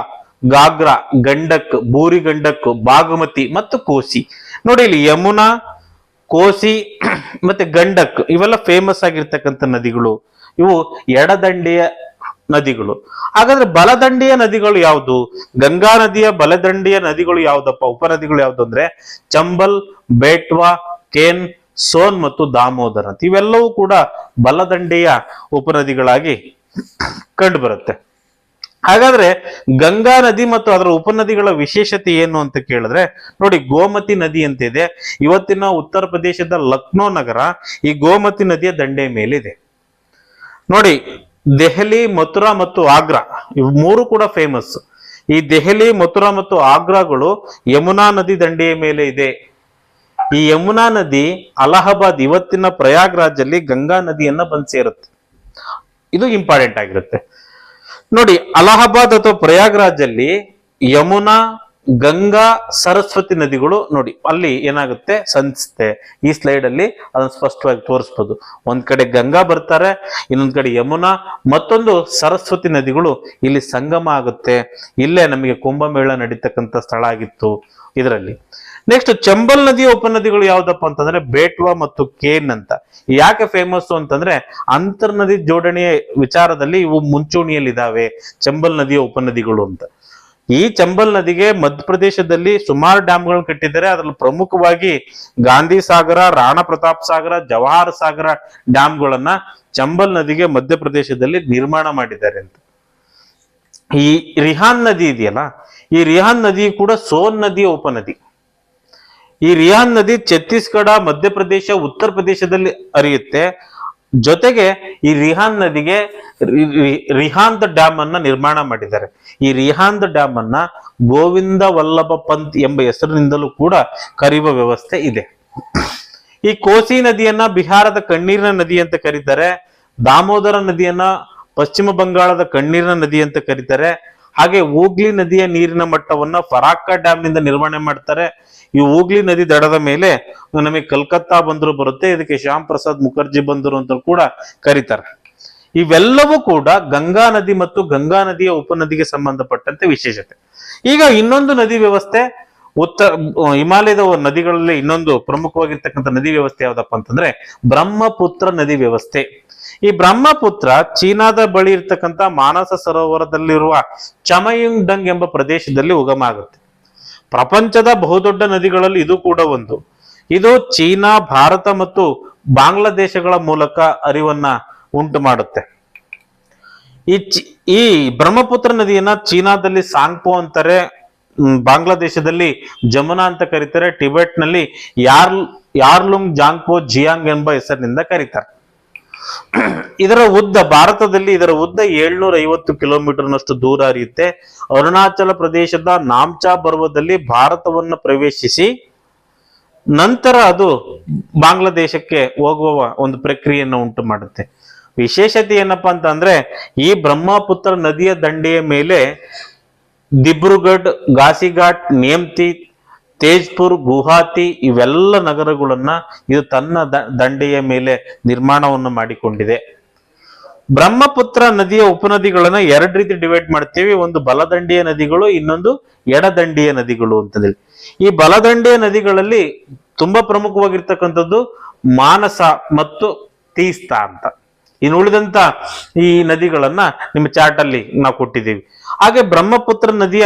A: ಗಾಗ್ರಾ, ಗಂಡಕ್, ಬೂರಿ ಗಂಡಕ್, ಬಾಗಮತಿ ಮತ್ತು ಕೋಸಿ. ನೋಡಿ, ಇಲ್ಲಿ ಯಮುನಾ, ಕೋಸಿ ಮತ್ತೆ ಗಂಡಕ್ ಇವೆಲ್ಲ ಫೇಮಸ್ ಆಗಿರ್ತಕ್ಕಂಥ ನದಿಗಳು. ಇವು ಎಡದಂಡೆಯ ನದಿಗಳು. ಹಾಗಾದ್ರೆ ಬಲದಂಡೆಯ ನದಿಗಳು ಯಾವುದು? ಗಂಗಾ ನದಿಯ ಬಲದಂಡೆಯ ನದಿಗಳು ಯಾವ್ದಪ್ಪ? ಉಪನದಿಗಳು ಯಾವ್ದು ಅಂದ್ರೆ ಚಂಬಲ್, ಬೇಟ್ವಾ, ಕೇನ್, ಸೋನ್ ಮತ್ತು ದಾಮೋದರ ಅಂತ. ಇವೆಲ್ಲವೂ ಕೂಡ ಬಲದಂಡೆಯ ಉಪನದಿಗಳಾಗಿ ಕಂಡು ಬರುತ್ತೆ. ಹಾಗಾದ್ರೆ ಗಂಗಾ ನದಿ ಮತ್ತು ಅದರ ಉಪನದಿಗಳ ವಿಶೇಷತೆ ಏನು ಅಂತ ಕೇಳಿದ್ರೆ, ನೋಡಿ, ಗೋಮತಿ ನದಿ ಅಂತ ಇದೆ. ಇವತ್ತಿನ ಉತ್ತರ ಪ್ರದೇಶದ ಲಕ್ನೋ ನಗರ ಈ ಗೋಮತಿ ನದಿಯ ದಂಡೆಯ ಮೇಲಿದೆ. ನೋಡಿ, ದೆಹಲಿ, ಮಥುರಾ ಮತ್ತು ಆಗ್ರಾ ಇವು 3 ಕೂಡ ಫೇಮಸ್. ಈ ದೆಹಲಿ, ಮಥುರಾ ಮತ್ತು ಆಗ್ರಾಗಳು ಯಮುನಾ ನದಿ ದಂಡೆಯ ಮೇಲೆ ಇದೆ. ಈ ಯಮುನಾ ನದಿ ಅಲಹಾಬಾದ್, ಇವತ್ತಿನ ಪ್ರಯಾಗ್ರಾಜ್ ಅಲ್ಲಿ ಗಂಗಾ ನದಿಯನ್ನ ಬಂದು ಸೇರುತ್ತೆ. ಇದು ಇಂಪಾರ್ಟೆಂಟ್ ಆಗಿರುತ್ತೆ. ನೋಡಿ, ಅಲಹಾಬಾದ್ ಅಥವಾ ಪ್ರಯಾಗ್ರಾಜ್ ಅಲ್ಲಿ ಯಮುನಾ, ಗಂಗಾ, ಸರಸ್ವತಿ ನದಿಗಳು ನೋಡಿ ಅಲ್ಲಿ ಏನಾಗುತ್ತೆ ಸಂಸ್ಥೆ. ಈ ಸ್ಲೈಡ್ ಅಲ್ಲಿ ಅದನ್ನ ಸ್ಪಷ್ಟವಾಗಿ ತೋರಿಸ್ಬೋದು. ಒಂದ್ ಕಡೆ ಗಂಗಾ ಬರ್ತಾರೆ, ಇನ್ನೊಂದ್ ಕಡೆ ಯಮುನಾ, ಮತ್ತೊಂದು ಸರಸ್ವತಿ ನದಿಗಳು ಇಲ್ಲಿ ಸಂಗಮ ಆಗುತ್ತೆ. ಇಲ್ಲೇ ನಮಗೆ ಕುಂಭಮೇಳ ನಡೀತಕ್ಕಂಥ ಸ್ಥಳ ಆಗಿತ್ತು ಇದರಲ್ಲಿ. ನೆಕ್ಸ್ಟ್, ಚಂಬಲ್ ನದಿಯ ಉಪನದಿಗಳು ಯಾವ್ದಪ್ಪ ಅಂತಂದ್ರೆ ಬೇಟ್ವಾ ಮತ್ತು ಕೇನ್ ಅಂತ. ಯಾಕೆ ಫೇಮಸ್ ಅಂತಂದ್ರೆ ಅಂತರ್ನದಿ ಜೋಡಣೆಯ ವಿಚಾರದಲ್ಲಿ ಇವು ಮುಂಚೂಣಿಯಲ್ಲಿದ್ದಾವೆ, ಚಂಬಲ್ ನದಿಯ ಉಪನದಿಗಳು ಅಂತ. ಈ ಚಂಬಲ್ ನದಿಗೆ ಮಧ್ಯಪ್ರದೇಶದಲ್ಲಿ ಸುಮಾರು ಡ್ಯಾಮ್ಗಳನ್ನು ಕಟ್ಟಿದ್ದಾರೆ. ಅದರಲ್ಲಿ ಪ್ರಮುಖವಾಗಿ ಗಾಂಧಿ ಸಾಗರ, ರಾಣಾ ಪ್ರತಾಪ್ ಸಾಗರ, ಜವಾಹರ್ ಸಾಗರ ಡ್ಯಾಮ್ಗಳನ್ನ ಚಂಬಲ್ ನದಿಗೆ ಮಧ್ಯಪ್ರದೇಶದಲ್ಲಿ ನಿರ್ಮಾಣ ಮಾಡಿದ್ದಾರೆ ಅಂತ. ಈ ರಿಹಾನ್ ನದಿ ಇದೆಯಲ್ಲ, ಈ ರಿಹಾನ್ ನದಿ ಕೂಡ ಸೋನ್ ನದಿಯ ಉಪನದಿ. ಈ ರಿಹಾನ್ ನದಿ ಛತ್ತೀಸ್ಗಢ, ಮಧ್ಯಪ್ರದೇಶ, ಉತ್ತರ ಪ್ರದೇಶದಲ್ಲಿ ಹರಿಯುತ್ತೆ. ಜೊತೆಗೆ ಈ ರಿಹಾನ್ ನದಿಗೆ ರಿಹಾಂದ್ ಡ್ಯಾಮ್ ಅನ್ನ ನಿರ್ಮಾಣ ಮಾಡಿದ್ದಾರೆ. ಈ ರಿಹಾಂದ್ ಡ್ಯಾಮ್ ಅನ್ನ ಗೋವಿಂದ ವಲ್ಲಭ ಪಂತ್ ಎಂಬ ಹೆಸರಿನಿಂದಲೂ ಕೂಡ ಕರೆಯುವ ವ್ಯವಸ್ಥೆ ಇದೆ. ಈ ಕೋಸಿ ನದಿಯನ್ನ ಬಿಹಾರದ ಕಣ್ಣೀರಿನ ನದಿ ಅಂತ ಕರೀತಾರೆ. ದಾಮೋದರ ನದಿಯನ್ನ ಪಶ್ಚಿಮ ಬಂಗಾಳದ ಕಣ್ಣೀರಿನ ನದಿ ಅಂತ ಕರೀತಾರೆ. ಹಾಗೆ ಹೂಗ್ಲಿ ನದಿಯ ನೀರಿನ ಮಟ್ಟವನ್ನ ಫರಾಕ್ಕಾ ಡ್ಯಾಮ್ ನಿಂದ ನಿರ್ವಹಣೆ ಮಾಡ್ತಾರೆ. ಈ ಹೂಗ್ಲಿ ನದಿ ದಡದ ಮೇಲೆ ನಮಗೆ ಕಲ್ಕತ್ತಾ ಬಂದರು ಬರುತ್ತೆ, ಇದಕ್ಕೆ ಶ್ಯಾಮ್ ಪ್ರಸಾದ್ ಮುಖರ್ಜಿ ಬಂದರು ಅಂತ ಕೂಡ ಕರೀತಾರೆ. ಇವೆಲ್ಲವೂ ಕೂಡ ಗಂಗಾ ನದಿ ಮತ್ತು ಗಂಗಾ ನದಿಯ ಉಪನದಿಗೆ ಸಂಬಂಧಪಟ್ಟಂತೆ ವಿಶೇಷತೆ. ಈಗ ಇನ್ನೊಂದು ನದಿ ವ್ಯವಸ್ಥೆ ಹಿಮಾಲಯದ ನದಿಗಳಲ್ಲಿ ಇನ್ನೊಂದು ಪ್ರಮುಖವಾಗಿರ್ತಕ್ಕಂಥ ನದಿ ವ್ಯವಸ್ಥೆ ಯಾವ್ದಪ್ಪ ಅಂತಂದ್ರೆ ಬ್ರಹ್ಮಪುತ್ರ ನದಿ ವ್ಯವಸ್ಥೆ. ಈ ಬ್ರಹ್ಮಪುತ್ರ ಚೀನಾದ ಬಳಿ ಇರ್ತಕ್ಕಂಥ ಮಾನಸ ಸರೋವರದಲ್ಲಿರುವ ಚಮಯುಂಗ್ ಡಂಗ್ ಎಂಬ ಪ್ರದೇಶದಲ್ಲಿ ಉಗಮ ಆಗುತ್ತೆ. ಪ್ರಪಂಚದ ಬಹುದೊಡ್ಡ ನದಿಗಳಲ್ಲಿ ಇದು ಕೂಡ ಒಂದು. ಇದು ಚೀನಾ, ಭಾರತ ಮತ್ತು ಬಾಂಗ್ಲಾದೇಶಗಳ ಮೂಲಕ ಹರಿವನ್ನ ಉಂಟು ಮಾಡುತ್ತೆ. ಈ ಬ್ರಹ್ಮಪುತ್ರ ನದಿಯನ್ನ ಚೀನಾದಲ್ಲಿ ಸಾಂಗ್ಪೋ ಅಂತಾರೆ, ಬಾಂಗ್ಲಾದೇಶದಲ್ಲಿ ಜಮುನಾ ಅಂತ ಕರೀತಾರೆ, ಟಿಬೆಟ್ ನಲ್ಲಿ ಯಾರ್ಲುಂಗ್ ಜಾಂಗ್ಪೋ ಜಿಯಾಂಗ್ ಎಂಬ ಹೆಸರಿನಿಂದ ಕರೀತಾರೆ. ಇದರ ಉದ್ದ ಭಾರತದಲ್ಲಿ 750 ಕಿಲೋಮೀಟರ್ನಷ್ಟು ದೂರ ಹರಿಯುತ್ತೆ. ಅರುಣಾಚಲ ಪ್ರದೇಶದ ನಾಮ್ಚಾ ಪರ್ವತದಲ್ಲಿ ಭಾರತವನ್ನು ಪ್ರವೇಶಿಸಿ ನಂತರ ಅದು ಬಾಂಗ್ಲಾದೇಶಕ್ಕೆ ಹೋಗುವ ಒಂದು ಪ್ರಕ್ರಿಯೆಯನ್ನು ಉಂಟು ಮಾಡುತ್ತೆ. ವಿಶೇಷತೆ ಏನಪ್ಪಾ ಅಂತ ಅಂದ್ರೆ ಈ ಬ್ರಹ್ಮಪುತ್ರ ನದಿಯ ದಂಡೆಯ ಮೇಲೆ ದಿಬ್ರುಗಢ್, ಘಾಸಿಘಾಟ್, ನೇಮ್ತಿ, ತೇಜ್ಪುರ್, ಗುವಾಹತಿ ಇವೆಲ್ಲ ನಗರಗಳನ್ನ ಇದು ತನ್ನ ದಂಡೆಯ ಮೇಲೆ ನಿರ್ಮಾಣವನ್ನು ಮಾಡಿಕೊಂಡಿದೆ. ಬ್ರಹ್ಮಪುತ್ರ ನದಿಯ ಉಪನದಿಗಳನ್ನ ಎರಡು ರೀತಿ ಡಿವೈಡ್ ಮಾಡ್ತೀವಿ. ಒಂದು ಬಲದಂಡೆಯ ನದಿಗಳು, ಇನ್ನೊಂದು ಎಡದಂಡೆಯ ನದಿಗಳು ಅಂತಂದೇಳಿ. ಈ ಬಲದಂಡೆಯ ನದಿಗಳಲ್ಲಿ ತುಂಬಾ ಪ್ರಮುಖವಾಗಿರ್ತಕ್ಕಂಥದ್ದು ಮಾನಸ ಮತ್ತು ತೀಸ್ತಾ ಅಂತ. ಇನ್ನು ಉಳಿದಂತ ಈ ನದಿಗಳನ್ನ ನಿಮ್ಮ ಚಾರ್ಟ್ ಅಲ್ಲಿ ನಾವು ಕೊಟ್ಟಿದ್ದೀವಿ. ಹಾಗೆ ಬ್ರಹ್ಮಪುತ್ರ ನದಿಯ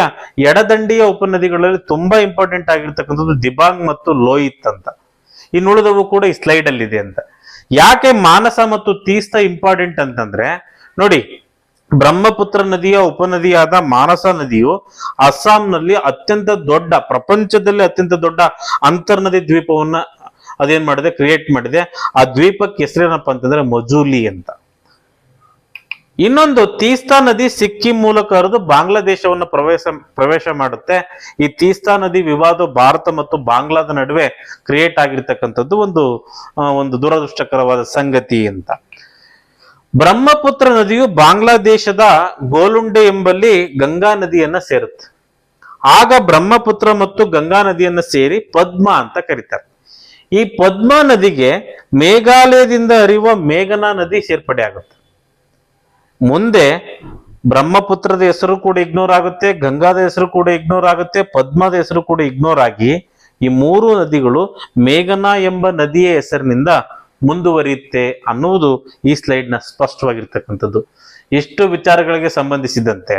A: ಎಡದಂಡೆಯ ಉಪನದಿಗಳಲ್ಲಿ ತುಂಬಾ ಇಂಪಾರ್ಟೆಂಟ್ ಆಗಿರ್ತಕ್ಕಂಥದ್ದು ದಿಬಾಂಗ್ ಮತ್ತು ಲೋಹಿತ್ ಅಂತ. ಇನ್ನುಳಿದವು ಕೂಡ ಈ ಸ್ಲೈಡ್ ಅಲ್ಲಿ ಇದೆ ಅಂತ. ಯಾಕೆ ಮಾನಸ ಮತ್ತು ತೀಸ್ತಾ ಇಂಪಾರ್ಟೆಂಟ್ ಅಂತಂದ್ರೆ ನೋಡಿ, ಬ್ರಹ್ಮಪುತ್ರ ನದಿಯ ಉಪನದಿಯಾದ ಮಾನಸ ನದಿಯು ಅಸ್ಸಾಂನಲ್ಲಿ ಪ್ರಪಂಚದಲ್ಲಿ ಅತ್ಯಂತ ದೊಡ್ಡ ಅಂತರ್ನದಿ ದ್ವೀಪವನ್ನ ಅದೇನ್ ಮಾಡಿದೆ, ಕ್ರಿಯೇಟ್ ಮಾಡಿದೆ. ಆ ದ್ವೀಪಕ್ಕೆ ಹೆಸರೇನಪ್ಪ ಅಂತಂದ್ರೆ ಮಜೂಲಿ ಅಂತ. ಇನ್ನೊಂದು ತೀಸ್ತಾ ನದಿ ಸಿಕ್ಕಿಂ ಮೂಲಕ ಹರಿದು ಬಾಂಗ್ಲಾದೇಶವನ್ನು ಪ್ರವೇಶ ಮಾಡುತ್ತೆ. ಈ ತೀಸ್ತಾ ನದಿ ವಿವಾದ ಭಾರತ ಮತ್ತು ಬಾಂಗ್ಲಾದ ನಡುವೆ ಕ್ರಿಯೇಟ್ ಆಗಿರ್ತಕ್ಕಂಥದ್ದು ಒಂದು ದುರದೃಷ್ಟಕರವಾದ ಸಂಗತಿ ಅಂತ. ಬ್ರಹ್ಮಪುತ್ರ ನದಿಯು ಬಾಂಗ್ಲಾದೇಶದ ಗೋಲುಂಡೆ ಎಂಬಲ್ಲಿ ಗಂಗಾ ನದಿಯನ್ನ ಸೇರುತ್ತೆ. ಆಗ ಬ್ರಹ್ಮಪುತ್ರ ಮತ್ತು ಗಂಗಾ ನದಿಯನ್ನ ಸೇರಿ ಪದ್ಮಾ ಅಂತ ಕರೀತಾರೆ. ಈ ಪದ್ಮಾ ನದಿಗೆ ಮೇಘಾಲಯದಿಂದ ಹರಿಯುವ ಮೇಘನಾ ನದಿ ಸೇರ್ಪಡೆ ಆಗುತ್ತೆ. ಮುಂದೆ ಬ್ರಹ್ಮಪುತ್ರದ ಹೆಸರು ಕೂಡ ಇಗ್ನೋರ್ ಆಗುತ್ತೆ, ಗಂಗಾದ ಹೆಸರು ಕೂಡ ಇಗ್ನೋರ್ ಆಗುತ್ತೆ, ಪದ್ಮದ ಹೆಸರು ಕೂಡ ಇಗ್ನೋರ್ ಆಗಿ ಈ ಮೂರು ನದಿಗಳು ಮೇಘನಾ ಎಂಬ ನದಿಯ ಹೆಸರಿನಿಂದ ಮುಂದುವರಿಯುತ್ತೆ ಅನ್ನುವುದು ಈ ಸ್ಲೈಡ್ ನ ಸ್ಪಷ್ಟವಾಗಿರ್ತಕ್ಕಂಥದ್ದು. ಇಷ್ಟು ವಿಚಾರಗಳಿಗೆ ಸಂಬಂಧಿಸಿದಂತೆ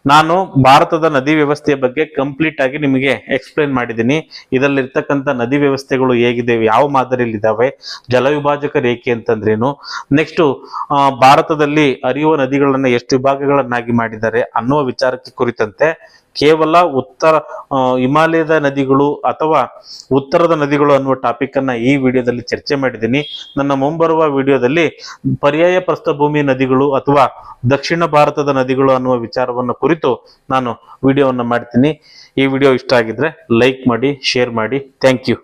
A: ನಾನು ಭಾರತದ ನದಿ ವ್ಯವಸ್ಥೆಯ ಬಗ್ಗೆ ಕಂಪ್ಲೀಟ್ ಆಗಿ ನಿಮಗೆ ಎಕ್ಸ್ಪ್ಲೇನ್ ಮಾಡಿದ್ದೀನಿ. ಇದರಲ್ಲಿರ್ತಕ್ಕಂಥ ನದಿ ವ್ಯವಸ್ಥೆಗಳು ಹೇಗಿದೆ, ಯಾವ ಮಾದರಿಯಲ್ಲಿ ಇದಾವೆ, ಜಲವಿಭಾಜಕ ರೇಖೆ ಅಂತಂದ್ರೇನು, ನೆಕ್ಸ್ಟ್ ಭಾರತದಲ್ಲಿ ಹರಿಯುವ ನದಿಗಳನ್ನ ಎಷ್ಟು ವಿಭಾಗಗಳನ್ನಾಗಿ ಮಾಡಿದ್ದಾರೆ ಅನ್ನುವ ವಿಚಾರಕ್ಕೆ ಕುರಿತಂತೆ ಕೇವಲ ಹಿಮಾಲಯದ ನದಿಗಳು ಅಥವಾ ಉತ್ತರದ ನದಿಗಳು ಅನ್ನುವ ಟಾಪಿಕ್ ಅನ್ನ ಈ ವಿಡಿಯೋದಲ್ಲಿ ಚರ್ಚೆ ಮಾಡಿದ್ದೀನಿ. ನನ್ನ ಮುಂಬರುವ ವಿಡಿಯೋದಲ್ಲಿ ಪರ್ಯಾಯ ಪ್ರಸ್ಥಭೂಮಿ ನದಿಗಳು ಅಥವಾ ದಕ್ಷಿಣ ಭಾರತದ ನದಿಗಳು ಅನ್ನುವ ವಿಚಾರವನ್ನು ಕುರಿತು ನಾನು ವಿಡಿಯೋವನ್ನು ಮಾಡ್ತೀನಿ. ಈ ವಿಡಿಯೋ ಇಷ್ಟ ಆಗಿದ್ರೆ ಲೈಕ್ ಮಾಡಿ, ಶೇರ್ ಮಾಡಿ. Thank you.